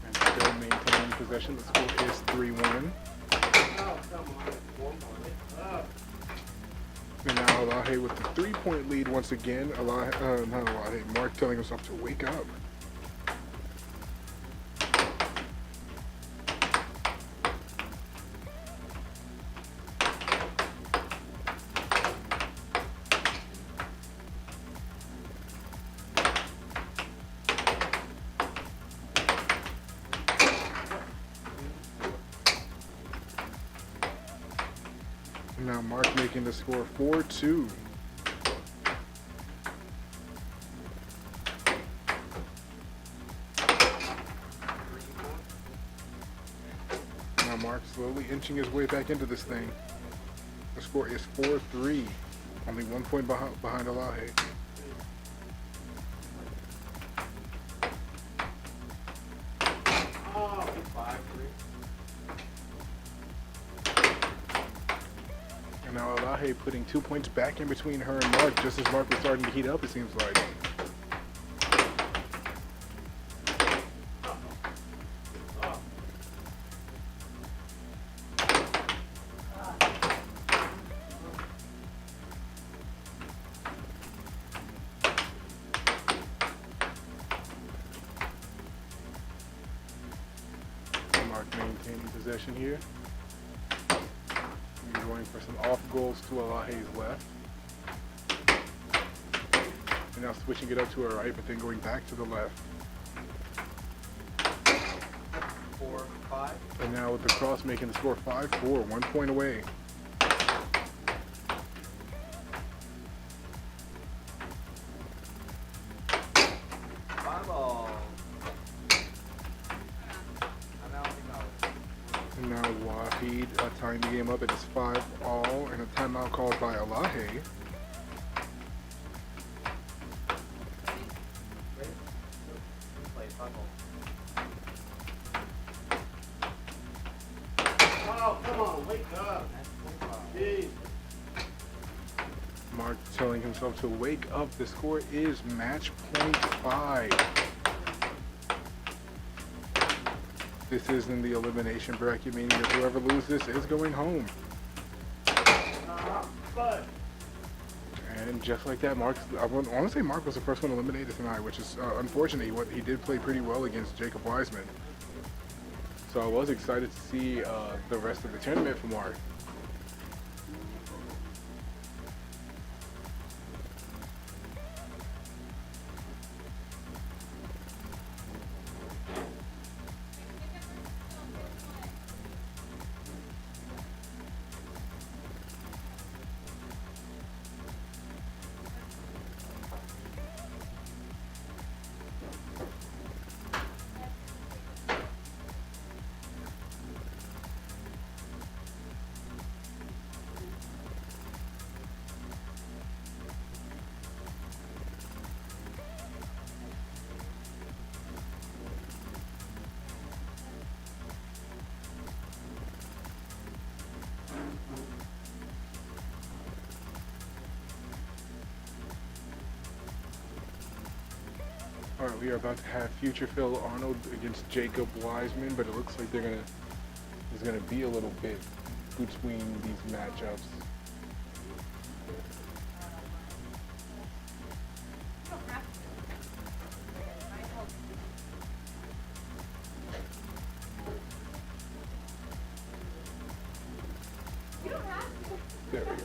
And still maintaining possession. The score is 3-1. And now Elahe with the 3-point lead once again. Mark telling himself to wake up. Now Mark making the score 4-2. Now Mark slowly inching his way back into this thing. The score is 4-3. Only 1 point behind Elahe. And now Elahe putting 2 points back in between her and Mark just as Mark was starting to heat up, it seems like. Mark maintaining possession here. Going for some off goals to Elahe's left. And now switching it up to her right, but then going back to the left. 4-5. And now with the cross making the score 5-4, 1 point away. And now Wahid tying the game up. It is 5-all and a timeout called by Elahe. Oh, come on, wake up. Jeez. Mark telling himself to wake up. The score is match point 5. This is in the elimination bracket, meaning that whoever loses is going home. And just like that, I want to say Mark was the first one eliminated tonight, which is unfortunate. He did play pretty well against Jacob Wiseman. So I was excited to see the rest of the tournament from Mark. All right, we are about to have future Phil Arnold against Jacob Wiseman, but it looks like there's gonna be a little bit between these matchups. There we go.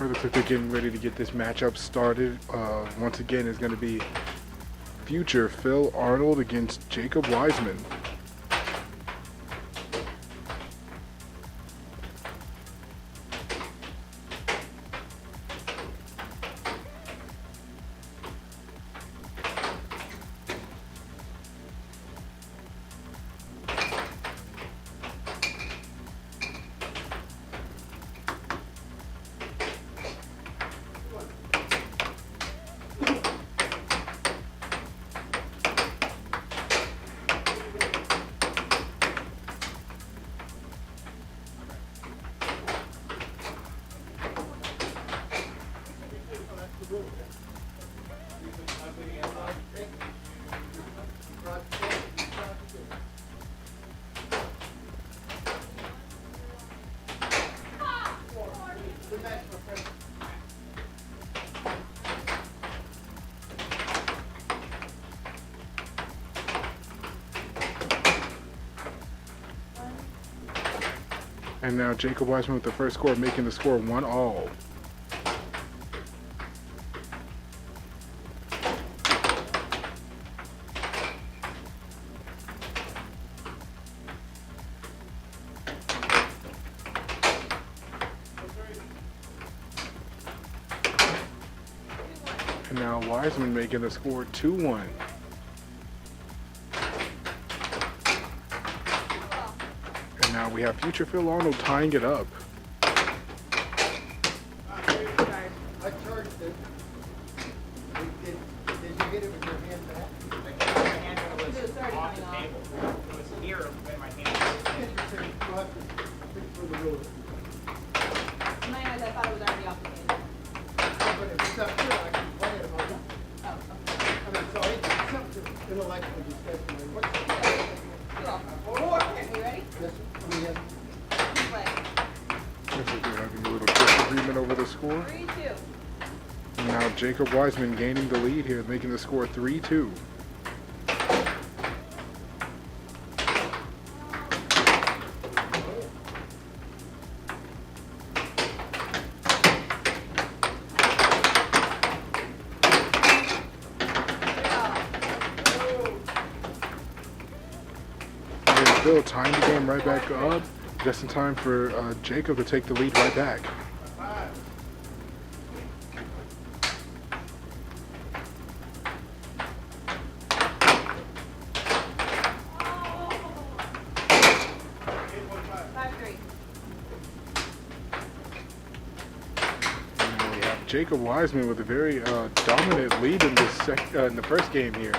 It looks like they're getting ready to get this matchup started. Once again, it's going to be future Phil Arnold against Jacob Wiseman. And now Jacob Wiseman with the first score, making the score 1-all. And now Wiseman making the score 2-1. And now we have future Phil Arnold tying it up. I charged it. Did you get it with your hand back? Off the table. So it's here when my hand Interesting. You'll have to pick for the ruler. In my eyes, I thought it was already off the table. But if it's up here, I can play it about it. Oh, okay. I mean, so it's something intellectual discussion. What's the Are you ready? Yes, I mean, yes. Play. Looks like they're having a little disagreement over the score. 3-2. And now Jacob Wiseman gaining the lead here, making the score 3-2. And Phil tying the game right back up, just in time for Jacob to take the lead right back. Jacob Wiseman with a very dominant lead in the first game here.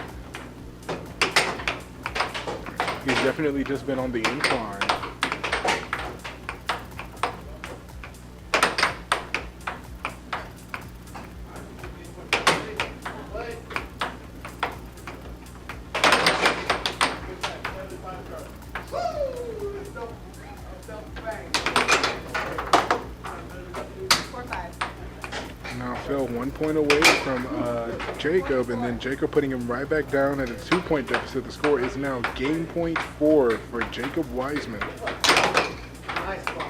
He's definitely just been on the incline. Now Phil 1 point away from Jacob, and then Jacob putting him right back down at a 2-point deficit. The score is now game point 4 for Jacob Wiseman. Nice ball.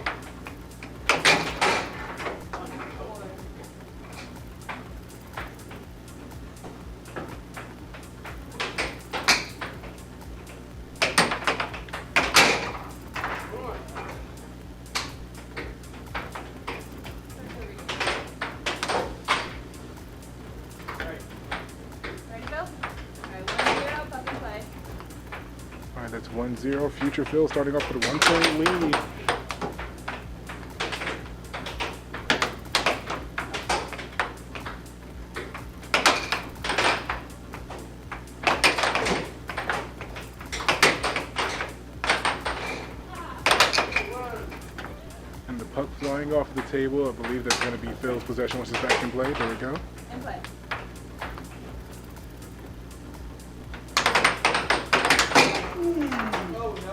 Ready, Phil? Alright, 1-0, puck and play. All right, that's 1-0. Future Phil starting off with a 1-point lead. And the puck flying off the table. I believe that's going to be Phil's possession once it's back in play. There we go. And play.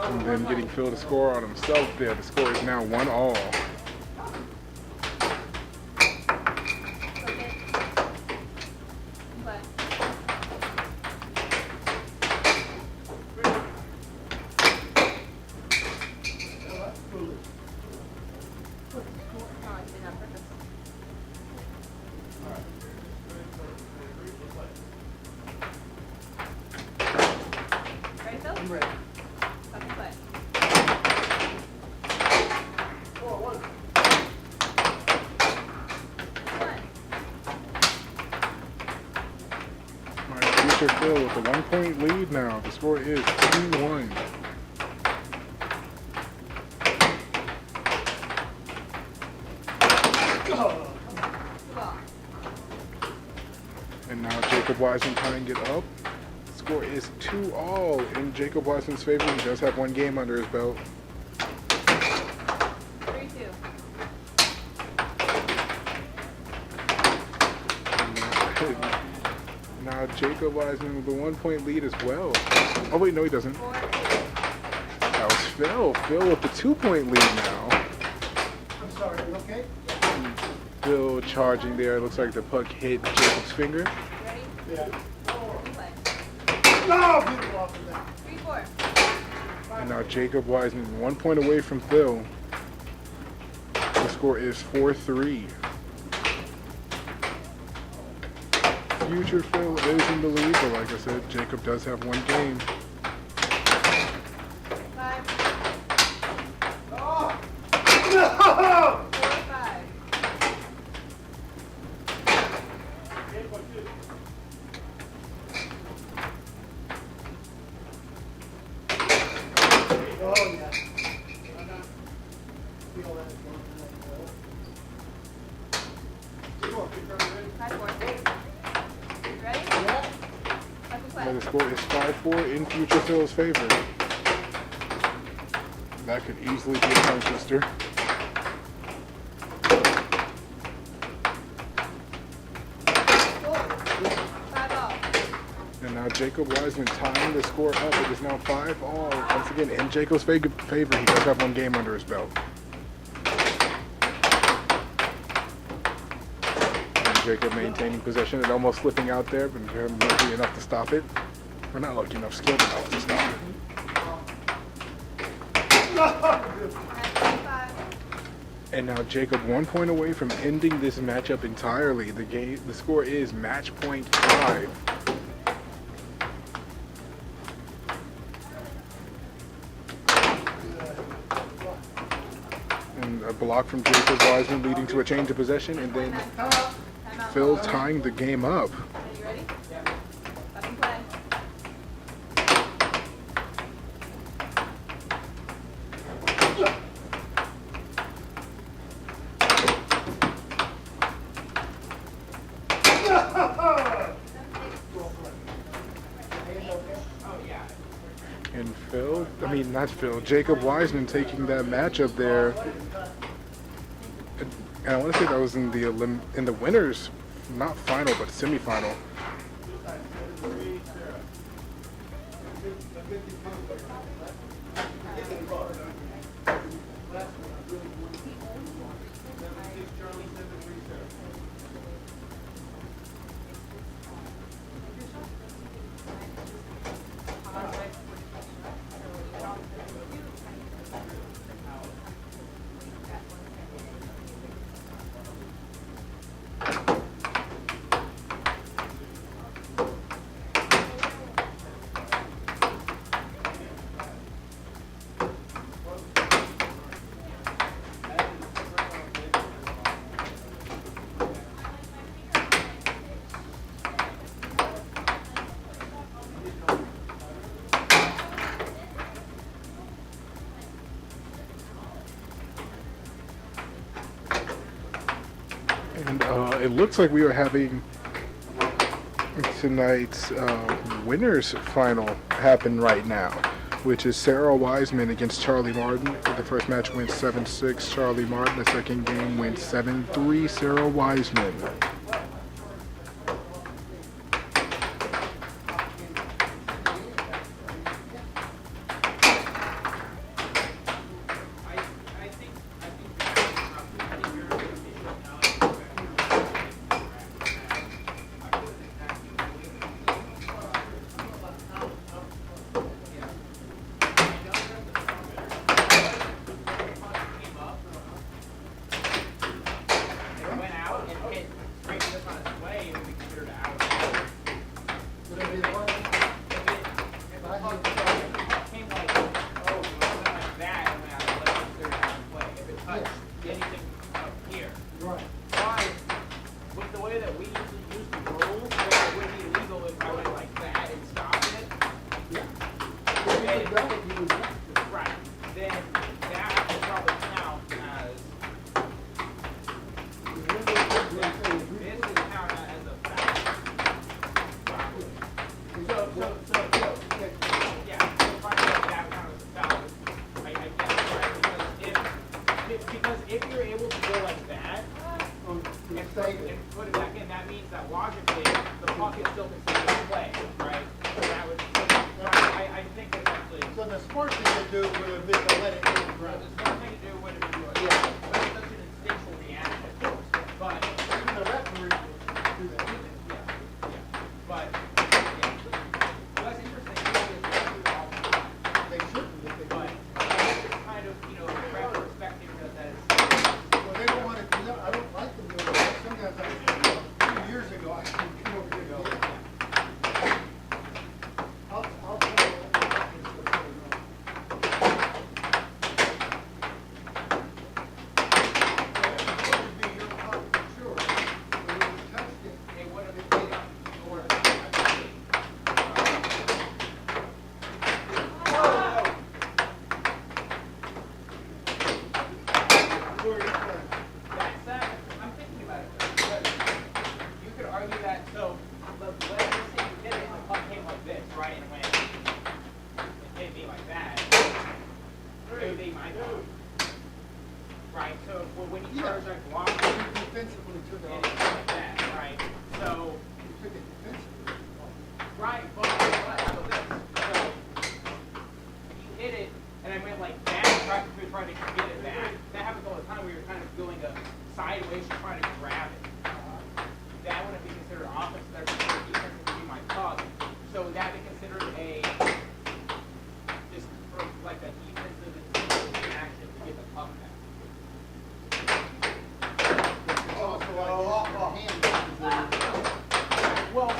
And then getting Phil to score on himself there. The score is now 1-all. Play. Oh, I did it on purpose. Mr. Phil with a 1-point lead now. The score is 2-1. And now Jacob Wiseman tying it up. The score is 2-all in Jacob Wiseman's favor. He does have one game under his belt. 3-2. Now Jacob Wiseman with a 1-point lead as well. Oh wait, no he doesn't. 4-2. That was Phil. Phil with the 2-point lead now. I'm sorry, you okay? Phil charging there. Looks like the puck hit Jacob's finger. Ready? Yeah. Play. No, beautiful off of that. 3-4. And now Jacob Wiseman 1 point away from Phil. The score is 4-3. Future Phil is in the lead, but like I said, Jacob does have one game. 5. No! 4-5. Oh, yeah. Feel that. 5-4. Ready? Yeah. Up and play. Now the score is 5-4 in Future Phil's favor. That could easily be a tongue twister. And now Jacob Wiseman tying the score up. It is now 5-all. Once again, in Jacob's favor, he does have one game under his belt. And Jacob maintaining possession and almost slipping out there, but they're lucky enough to stop it. We're not lucky enough, skilled enough to stop it. And now Jacob 1 point away from ending this matchup entirely. The score is match point 5. And a block from Jacob Wiseman leading to a change of possession, and then Phil tying the game up. You ready? Up and play. And Jacob Wiseman taking that matchup there. And I want to say that was in the winners, not final, but semifinal. And it looks like we are having tonight's winners final happen right now, which is Sarah Wiseman against Charlie Martin. The first match went 7-6, Charlie Martin. The second game went 7-3, Sarah Wiseman. Went out and hit if you're able to go like that On and save it. put it back in, that means that logically the puck is still considered a play, right? So that would, I think it's actually, So the smart thing to do would have been to let it hit the ground. the smart thing to do would have been to do it. Yeah. That's such an instinctual reaction, but, Even the referee would do that. yeah, but, yeah. Well, that's interesting. They shouldn't, if they But do. I guess it's kind of, you know, respecting that it's, Well, they don't want to do that. I don't like them doing that. Sometimes a few years ago, I can come over here and do it. I'll tell you what. it would have been played up or, That's I'm thinking about it. Because you could argue that, so, let's just say you did it and the puck came like this, right, and went, it hit me like that. It would be my fault. Right, so when you charge like block, Defensively took it and off. it's like that, right, so, You took it defensively. right, but so this, so, you hit it, and I went like that, trying to get it back. That happens all the time where you're kind of doing a sideways, you're trying to grab it. That wouldn't be considered offense, that would be considered defense, would be my puck. So would that be considered a, just for like a defensive action to get the puck back? It's also like your hand is Well,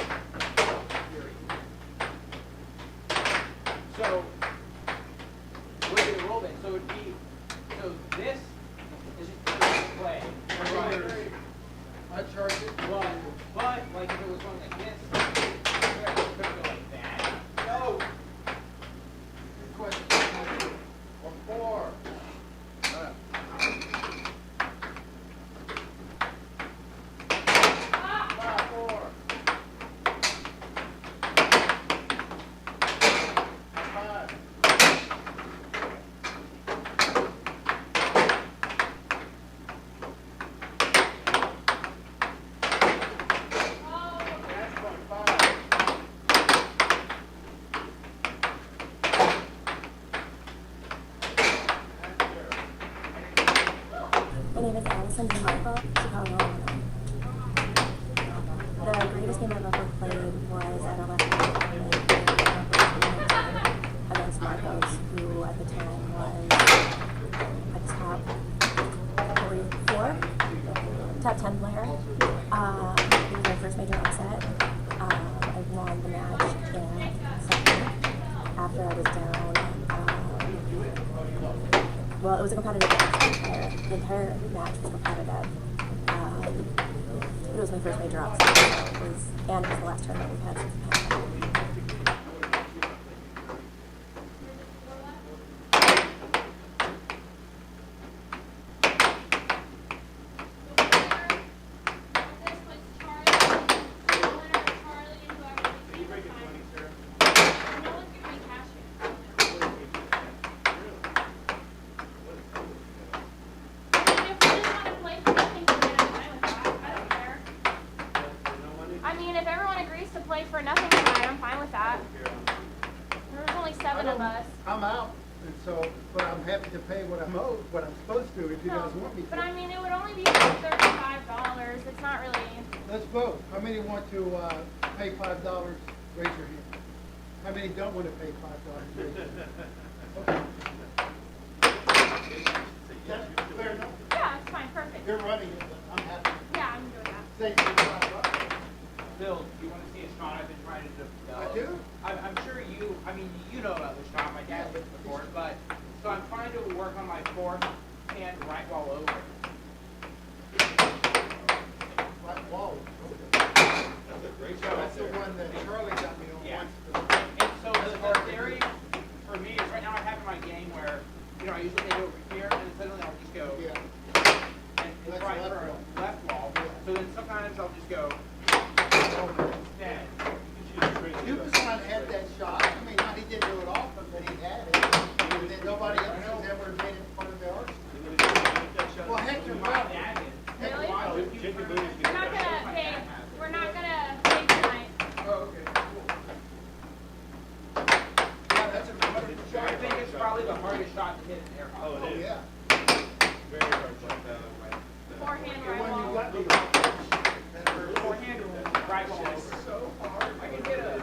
so, what would the rule then? So it would be, so this is just a play. Right. I charge it. But, like if it was going like this, it could go like that. No. Good question. Or four. My name is Allison DeMarco, Chicago, Illinois. The greatest game I've ever played was at a left tournament against Marcos, who at the time was a top 10 player. It was my first major upset. I won the match in second after I was down. Well, it was a competitive match. The entire match was competitive. It was my first major upset. And it was the last tournament we've had since the pandemic. For nothing tonight, I'm fine with that. There was only 7 of us. I'm out, and so, but I'm happy to pay what I'm owed, what I'm supposed to, if you guys want me to. But I mean, it would only be for $35. It's not really. Let's vote. How many want to pay $5? Raise your hand. How many don't want to pay $5? Raise your hand. Okay. That's fair enough. Yeah, it's fine, perfect. You're running it, but I'm happy. Yeah, I'm doing that. Save you $5. Bill, do you want to see a shot I've been trying to develop? I do. I'm sure you, I mean, you know about the shot. My dad lived before it, but, so I'm trying to work on my forehand right wall over. Right wall. That's a great shot. That's the one that Charlie got me on Yeah. once. And so the theory for me is right now I have in my game where, you know, I usually go over here and then suddenly I'll just go Yeah. and That's try left for wall. a left wall. Yeah. So then sometimes I'll just go instead. Dukeson had that shot. I mean, he didn't do it often, but he had it. And then nobody else has ever made it part of the arsenal. Well, We're not gonna pay. We're not gonna pay tonight. Oh, okay. Yeah, that's a I think it's probably the hardest shot to hit in air hockey. Oh, it is. Yeah. Very hard shot. Forehand, right wall. Forehand right wall over. So hard. I can hit a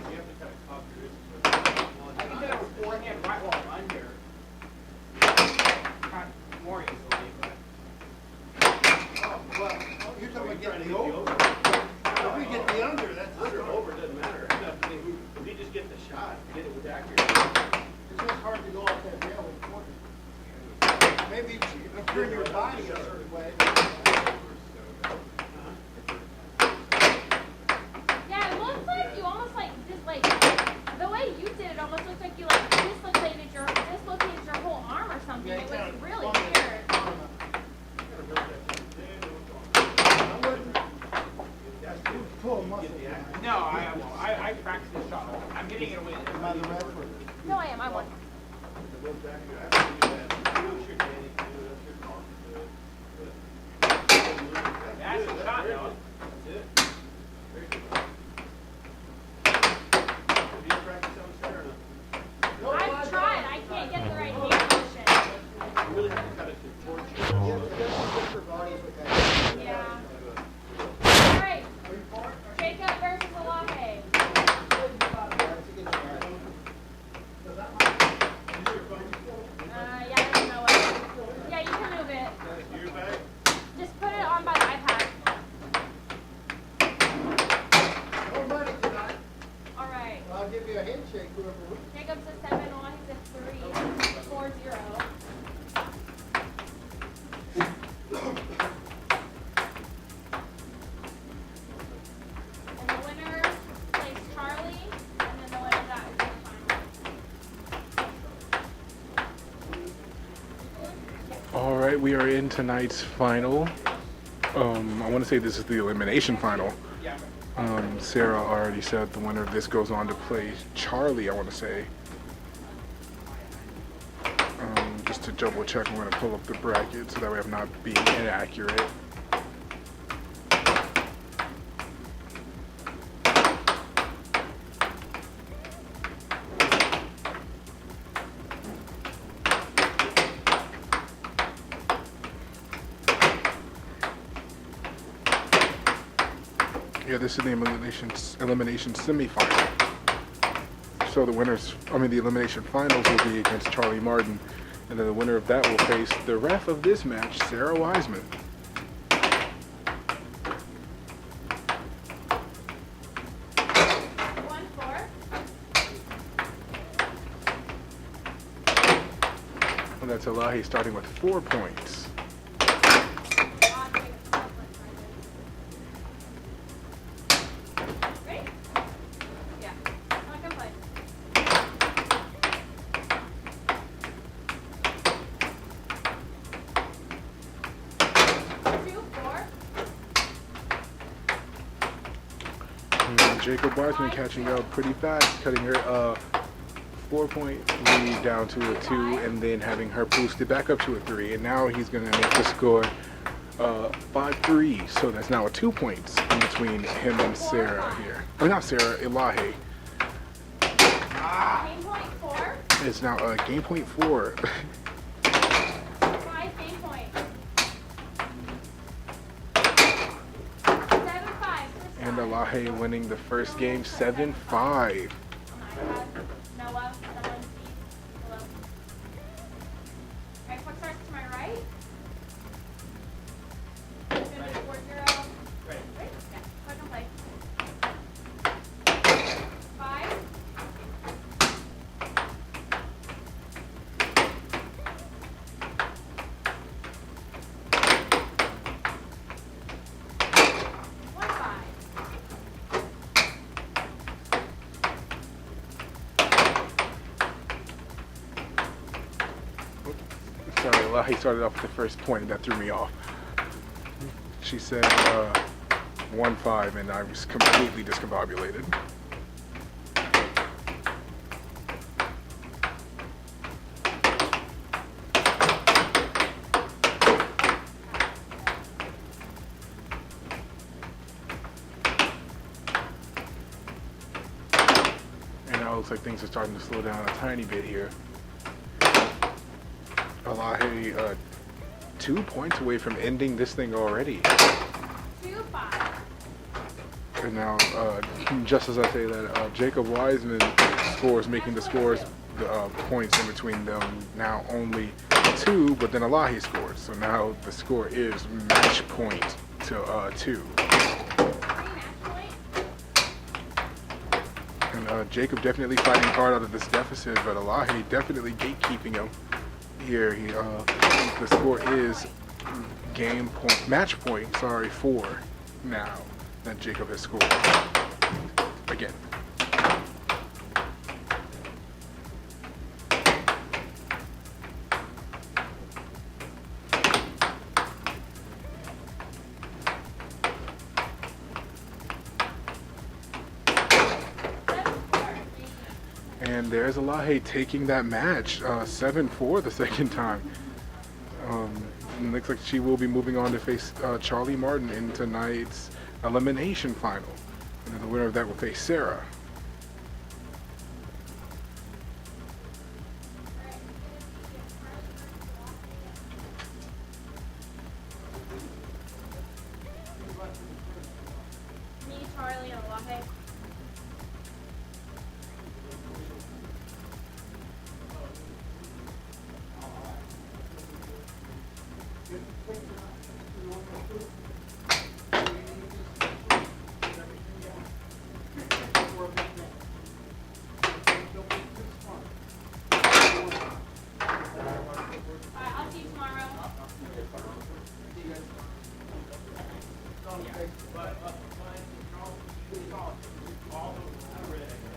forehand right wall under. Not more easily, but. Well, you're talking about getting the over. If we get the under, that's Under or over, doesn't matter. If we just get the shot, get it with accuracy. It's just hard to go off that rail in corner. Maybe you turn your body a certain way. Yeah, it looks like you almost like just like the way you did it almost looks like you like dislocated your whole arm or something. Yeah, It you was kinda really swung it. weird. Pull a muscle. No, I won't. I practice this shot. I'm hitting it away. Am I the referee? No, I am. I won. That's the shot, though. I've tried. I can't get the right hand position. Yeah. All right. Jacob versus Alahe. Yeah, I don't know what. Yeah, you can move it. Just put it on by the iPad. No money tonight. All right. I'll give you a handshake, whoever wins. Jacob's a 7, Alahe's a 3, 4-0. And the winner plays Charlie, and then the winner of that is the final. All right, we are in tonight's final. I want to say this is the elimination final. Sarah already said the winner of this goes on to play Charlie, I want to say. Just to double check, I'm going to pull up the bracket so that way I'm not being inaccurate. Yeah, this is the elimination semifinal. So the elimination finals will be against Charlie Martin, and then the winner of that will face the ref of this match, Sarah Wiseman. 1-4. And that's Alahe starting with 4 points. Ready? Yeah. Come play. 2-4. Jacob Wiseman catching up pretty fast, cutting her 4-point lead down to a 2, and then having her boosted back up to a 3. And now he's going to make the score 5-3. So that's now a 2 points in between him and Sarah here. Oh, not Sarah, Alahe. Game point 4. It's now game point 4. 5 game point. 7-5. And Alahe winning the first game 7-5. Oh my God. Noah, someone speak. Hello. Alright, puck starts to my right. It's gonna be 4-0. Ready? Right? Yeah. Puck and play. 5. Sorry, Alahe started off with the first point, and that threw me off. She said 1-5, and I was completely discombobulated. looks like things are starting to slow down a tiny bit here. Alahe 2 points away from ending this thing already. 2-5. And now, just as I say that, Jacob Wiseman scores, making the scores, the points in between them now only 2, but then Alahe scores. So now the score is match point to 2. And Jacob definitely fighting hard out of this deficit, but Alahe definitely gatekeeping him here. He, the score is match point, 4 now that Jacob has scored again. And there's Alahe taking that match, 7-4 the second time. And looks like she will be moving on to face Charlie Martin in tonight's elimination final. And the winner of that will face Sarah. Me, Charlie, and Alahe. Alright, I'll see you tomorrow.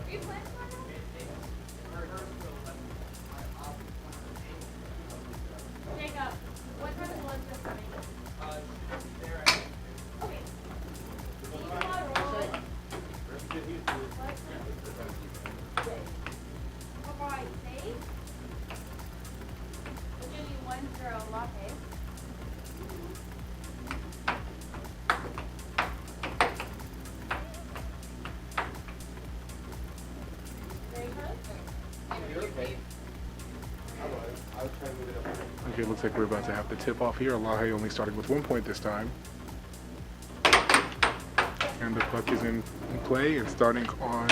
Are you playing tomorrow? Jacob, what time is Elizabeth coming? Okay. See you tomorrow. Bye-bye. Safe? We'll give you 1-0 latte. Okay, looks like we're about to have the tip off here. Alahe only starting with 1 point this time. And the puck is in play and starting on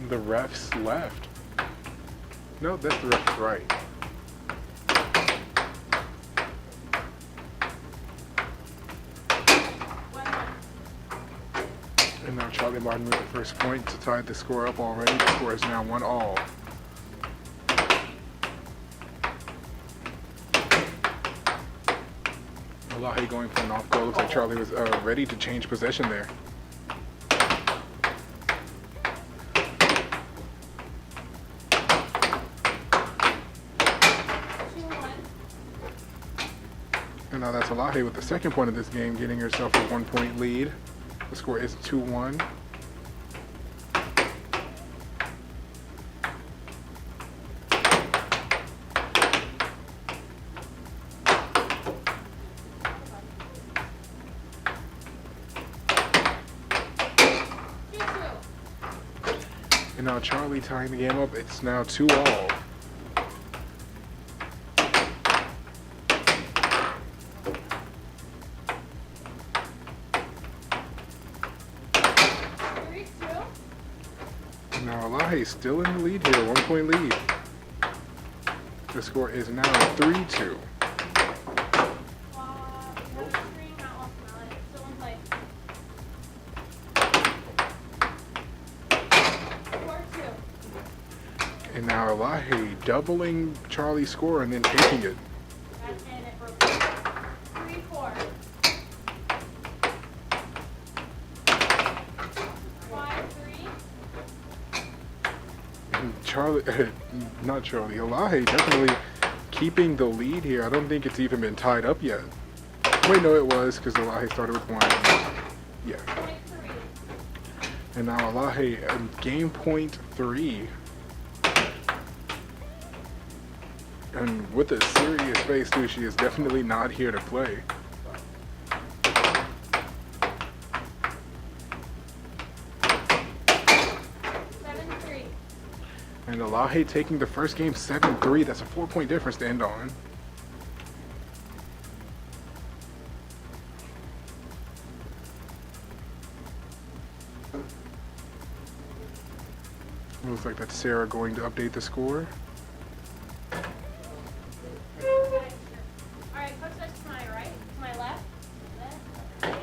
the ref's left. No, that's the ref's right. And now Charlie Martin with the first point to tie the score up already. The score is now 1-1. Alahe going for an off goal. Looks like Charlie was ready to change possession there. And now that's Alahe with the second point of this game, getting herself a 1 point lead. The score is 2-1. And now Charlie tying the game up. It's now 2-2. Now Alahe still in the lead here, 1 point lead. The score is now 3-2. And now Alahe doubling Charlie's score and then taking it. That's in it for 3-4. 5-3. And Charlie, not Charlie, Alahe definitely keeping the lead here. I don't think it's even been tied up yet. Wait, no, it was because Alahe started with 1. Yeah. And now Alahe game point 3. And with a serious face too, she is definitely not here to play. And Elahe taking the first game 7-3. That's a 4-point difference to end on. Looks like that's Sarah going to update the score. Alright, coach, that's to my right, to my left. Left, right,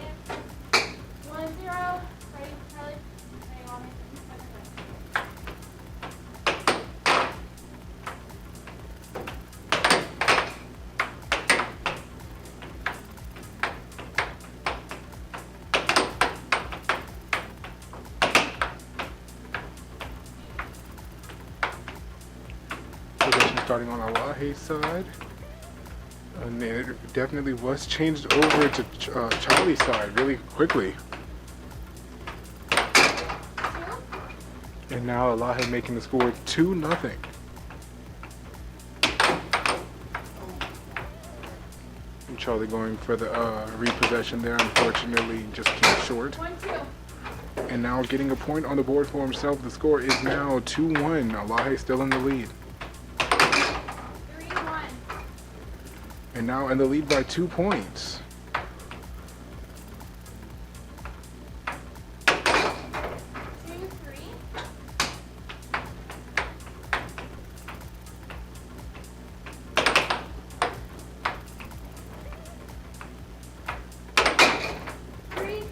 1-0. Ready, Charlie? Ready, on me. Possession starting on Elahe's side. And it definitely was changed over to Charlie's side really quickly. And now Elahe making the score 2-0. And Charlie going for the repossession there, unfortunately just came short. 1-2. And now getting a point on the board for himself. The score is now 2-1. Elahe still in the lead. 3-1. And now in the lead by 2 points. 2-3. 3-3.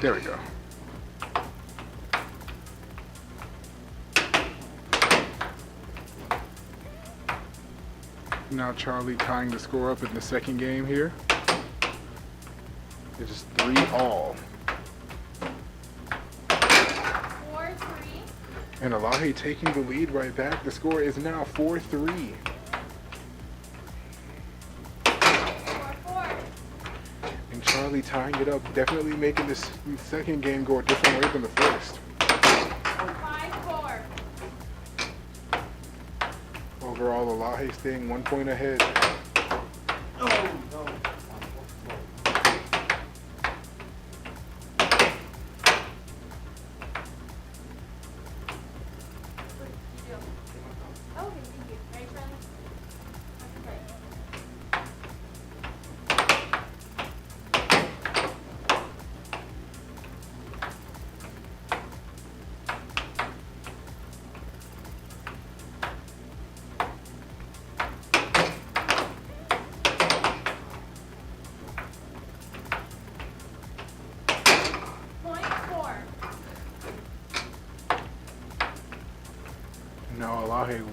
There we go. Now Charlie tying the score up in the second game here. It is 3-all. 4-3. And Elahe taking the lead right back. The score is now 4-3. 4-4. And Charlie tying it up, definitely making this second game go a different way than the first. 5-4. Overall, Elahe staying 1 point ahead. Okay, thank you. Ready, Charlie? Okay. Point 4. Now Elahe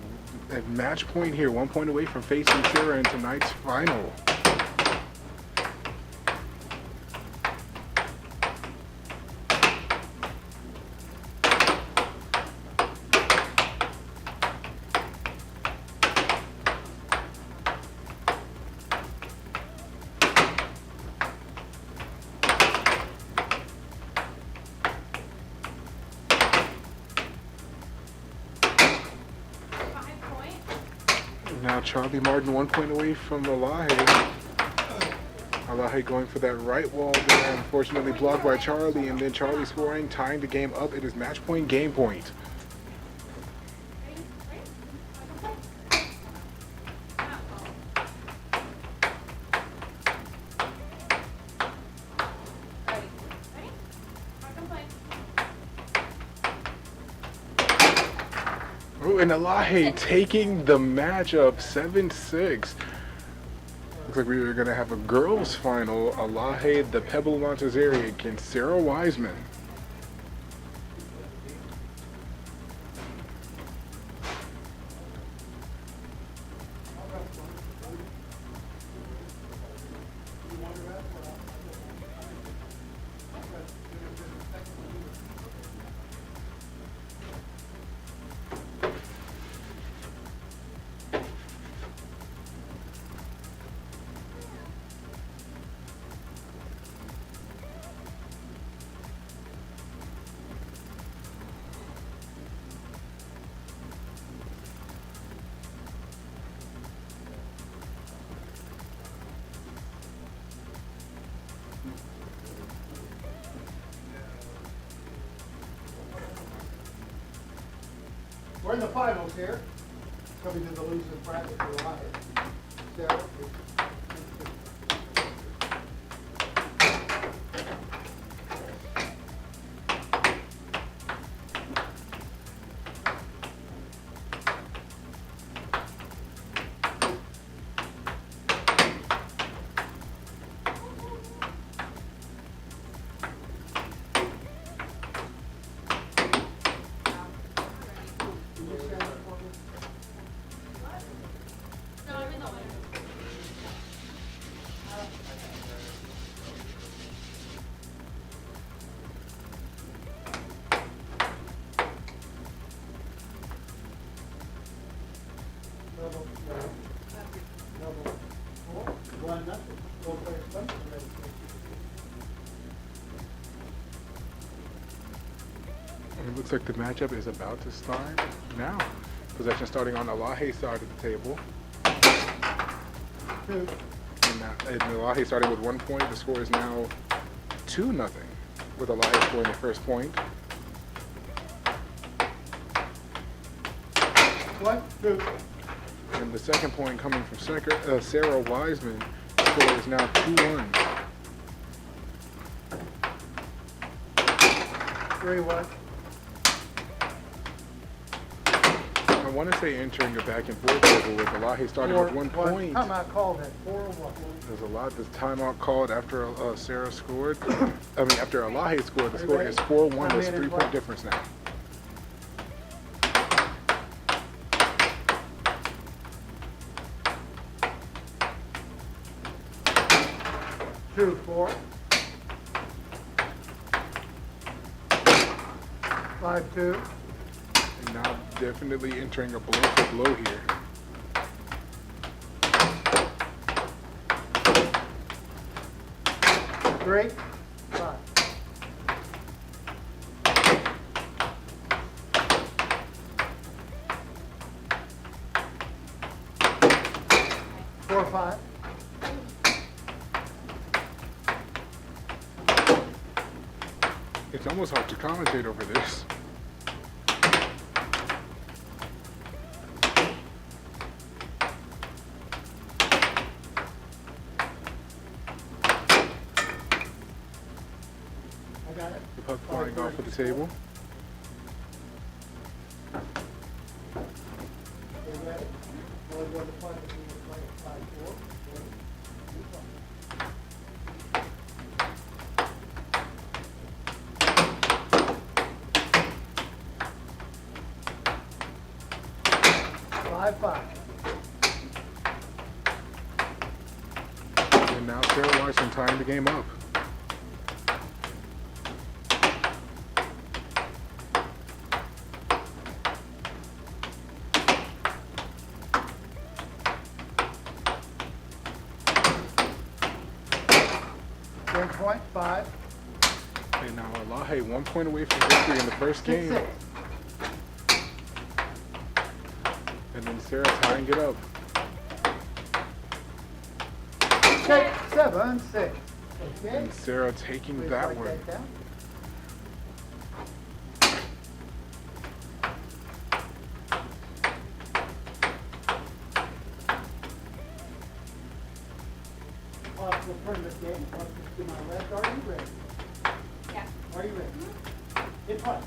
at match point here, 1 point away from facing Sarah in tonight's final. Now Charlie Martin 1 point away from Elahe. Elahe going for that right wall there, unfortunately blocked by Charlie, and then Charlie scoring, tying the game up. It is match point, game point. Oh, and Elahe taking the matchup 7-6. Looks like we were going to have a girls' final. Elahe, the Pebble Montezeri against Sarah Wiseman. We're in the finals here. Coming to the losing bracket for the Lions. Sarah. No, I'm in the winner. Double 4, 1-0. Go play Spencer ready. It looks like the matchup is about to start now. Possession starting on the Elahe side of the table. 2. And Elahe starting with 1 point. The score is now 2-0, with Elahe scoring the first point. 1, 2. And the second point coming from Sarah Wiseman. The score is now 2-1. 3-1. I want to say entering a back and forth over with Elahe starting with 1 point. Timeout called at 4-1. There's timeout called after Sarah scored. After Elahe scored, the score is 4-1. There's a 3-point difference now. Two, 4. 5-2. And now definitely entering a blow for blow here. Three, 5. Four, 5. It's almost hard to commentate over this. I got it. The puck flying off of the table. You ready? Well, we're the final, we will play at 5-4. Five. And now Sarah Wiseman tying the game up. Game point, 5. And now Elahe 1 point away from victory in the first game. 6. And then Sarah tying it up. 7-6. Okay. And Sarah taking Please that write one. that down. Possible tournament game. To my left. Are you ready? Yeah. Are you ready? Hit what?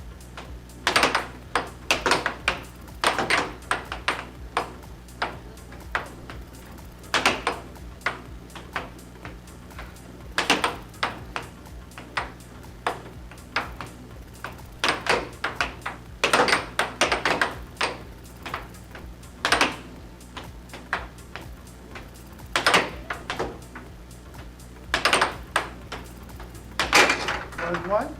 One.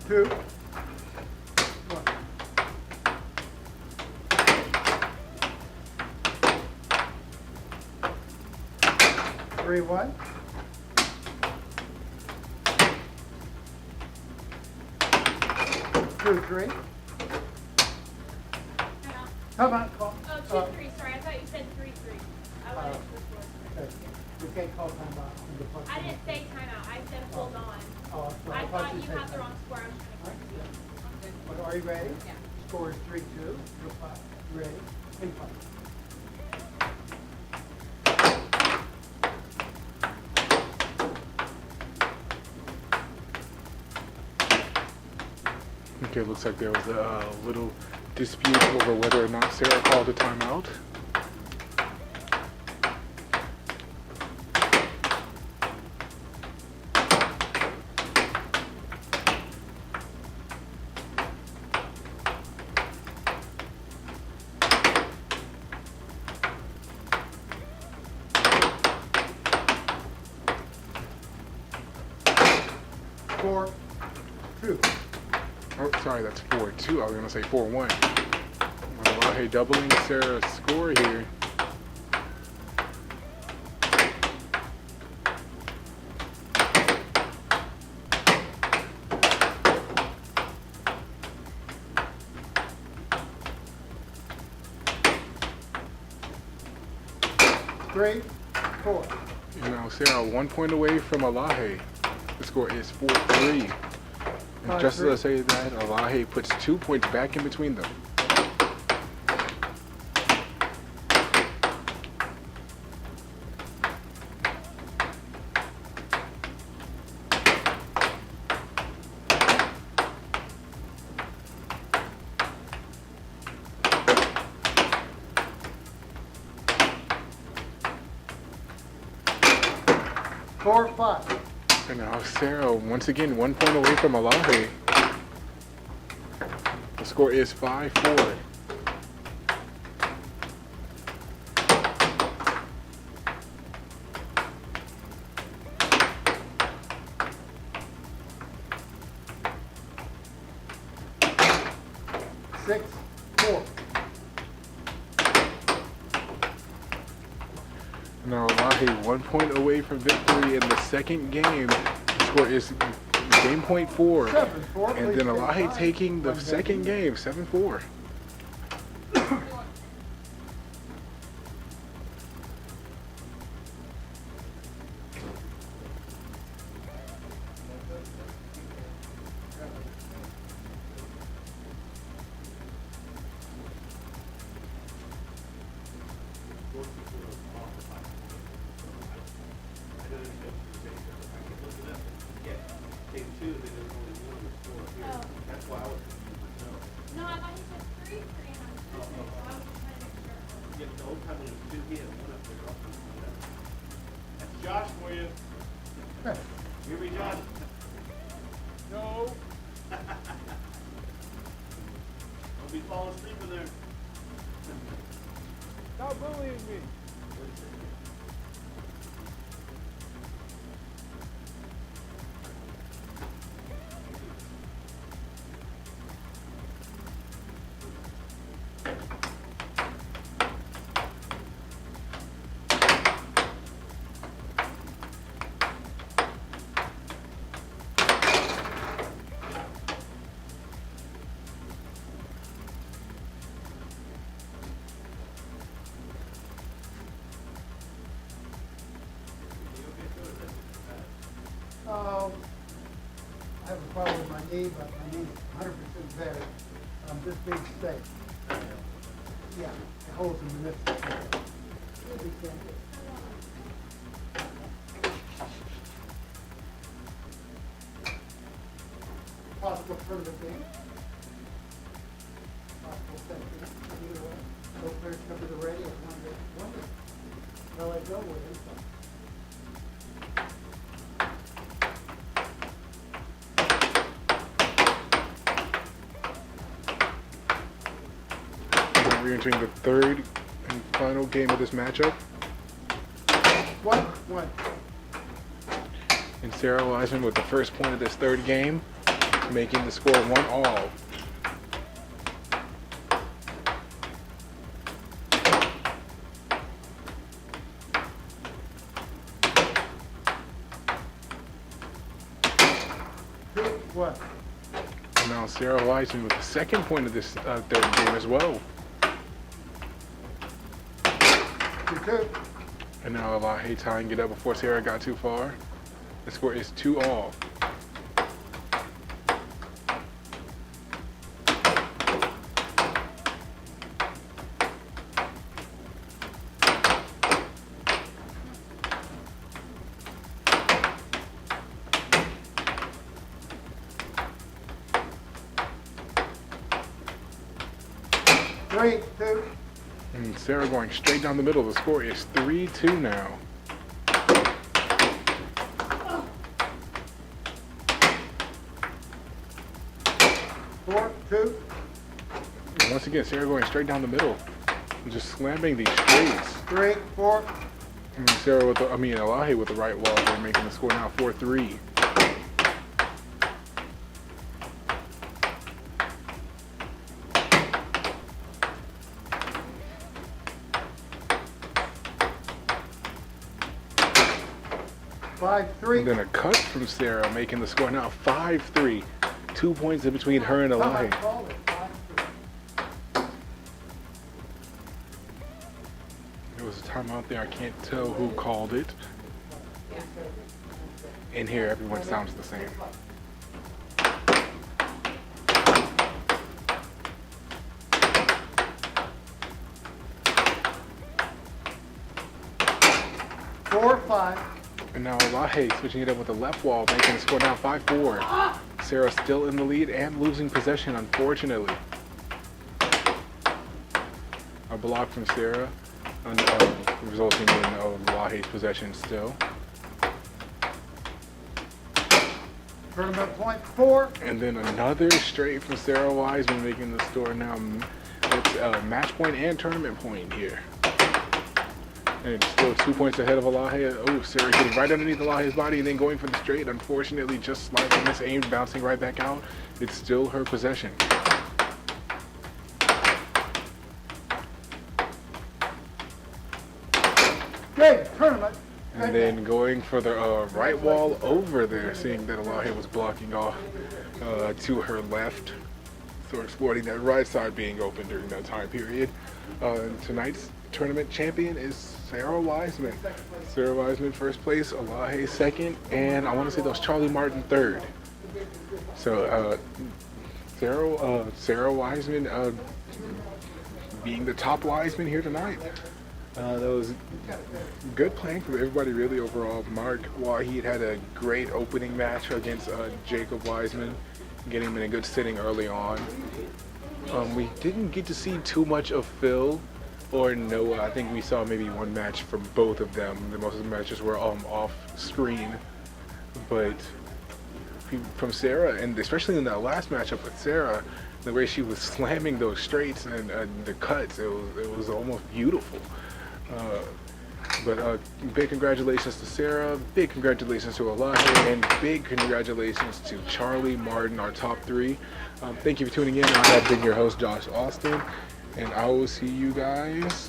2. 1. 3-1. 2-3. Come on, call. Oh, 2-3. Sorry, I thought you said 3-3. I wanted to score. Okay. You can't call timeout. I didn't say timeout. I said hold on. Oh, sorry. I thought you said had the timeout. wrong score. I was trying to correct you. But are you ready? Yeah. Score is 3-2. You're 5. You ready? In 5. Okay, looks like there was a little dispute over whether or not Sarah called a timeout. Score 2. Oh, sorry, that's 4-2. I was gonna say 4-1. Hey, doubling Sarah's score here. Three, 4. You know, Sarah 1 point away from Elahe. The score is 4-3. And just to say that, Elahe puts 2 points back in between them. Score 5. And now Sarah, once again, 1 point away from Elahe. The score is 5-4. Six, 4. Now Elahe 1 point away from victory in the second game. The score is game point 4. 7-4. And then Elahe taking the second game, 7-4. No, I thought you said 3-3 and I was just so I was just trying to make sure. That's Josh for you. Here we Josh. No. Don't be falling asleep in there. Stop bullying me. I have a problem with my knee, but my knee's 100% better. I'm just being safe. Yeah, it holds in the midst. You'll be safe. Possible tournament game. Possible second. Either way. Both players come to the radio. One day. Well, I go with it. We're entering the third and final game of this matchup. 1-1. And Sarah Wiseman with the first point of this third game, making the score 1-all. And now Sarah Wiseman with the second point of this third game as well. 2-2. And now Elahe tying it up before Sarah got too far. The score is 2-all. Three, two. And Sarah going straight down the middle. The score is 3-2 now. Four, two. And once again, Sarah going straight down the middle. And just slamming these straights. Three, four. And Sarah with the, Elahe with the right wall. They're making the score now 4-3. Five, three. And then a cut from Sarah, making the score now 5-3. 2 points in between her and Elahe. Call it. 5-3. There was a timeout there. I can't tell who called it. In here, everyone sounds the same. Four, five. And now Elahe switching it up with the left wall, making the score now 5-4. Sarah still in the lead and losing possession, unfortunately. A block from Sarah, resulting in Elahe's possession still. Tournament point, four. And then another straight from Sarah Wiseman, making the score now it's match point and tournament point here. And still 2 points ahead of Elahe. Oh, Sarah getting right underneath Elahe's body and then going for the straight. Unfortunately, just slightly misaimed, bouncing right back out. It's still her possession. Good tournament. And then going for the right wall over there, seeing that Elahe was blocking off to her left. So exploiting that right side being open during that time period. Tonight's tournament champion is Sarah Wiseman. Sarah Wiseman first place, Elahe second, and I want to say that was Charlie Martin third. So Sarah Wiseman being the top Wiseman here tonight. That was good playing from everybody really overall. Mark Waheed had a great opening match against Jacob Wiseman, getting him in a good sitting early on. We didn't get to see too much of Phil or Noah. I think we saw maybe one match from both of them. Most of the matches were off screen. But from Sarah, and especially in that last matchup with Sarah, the way she was slamming those straights and the cuts, it was almost beautiful. But big congratulations to Sarah, big congratulations to Elahe, and big congratulations to Charlie Martin, our top three. Thank you for tuning in. I have been your host, Josh Austin, and I will see you guys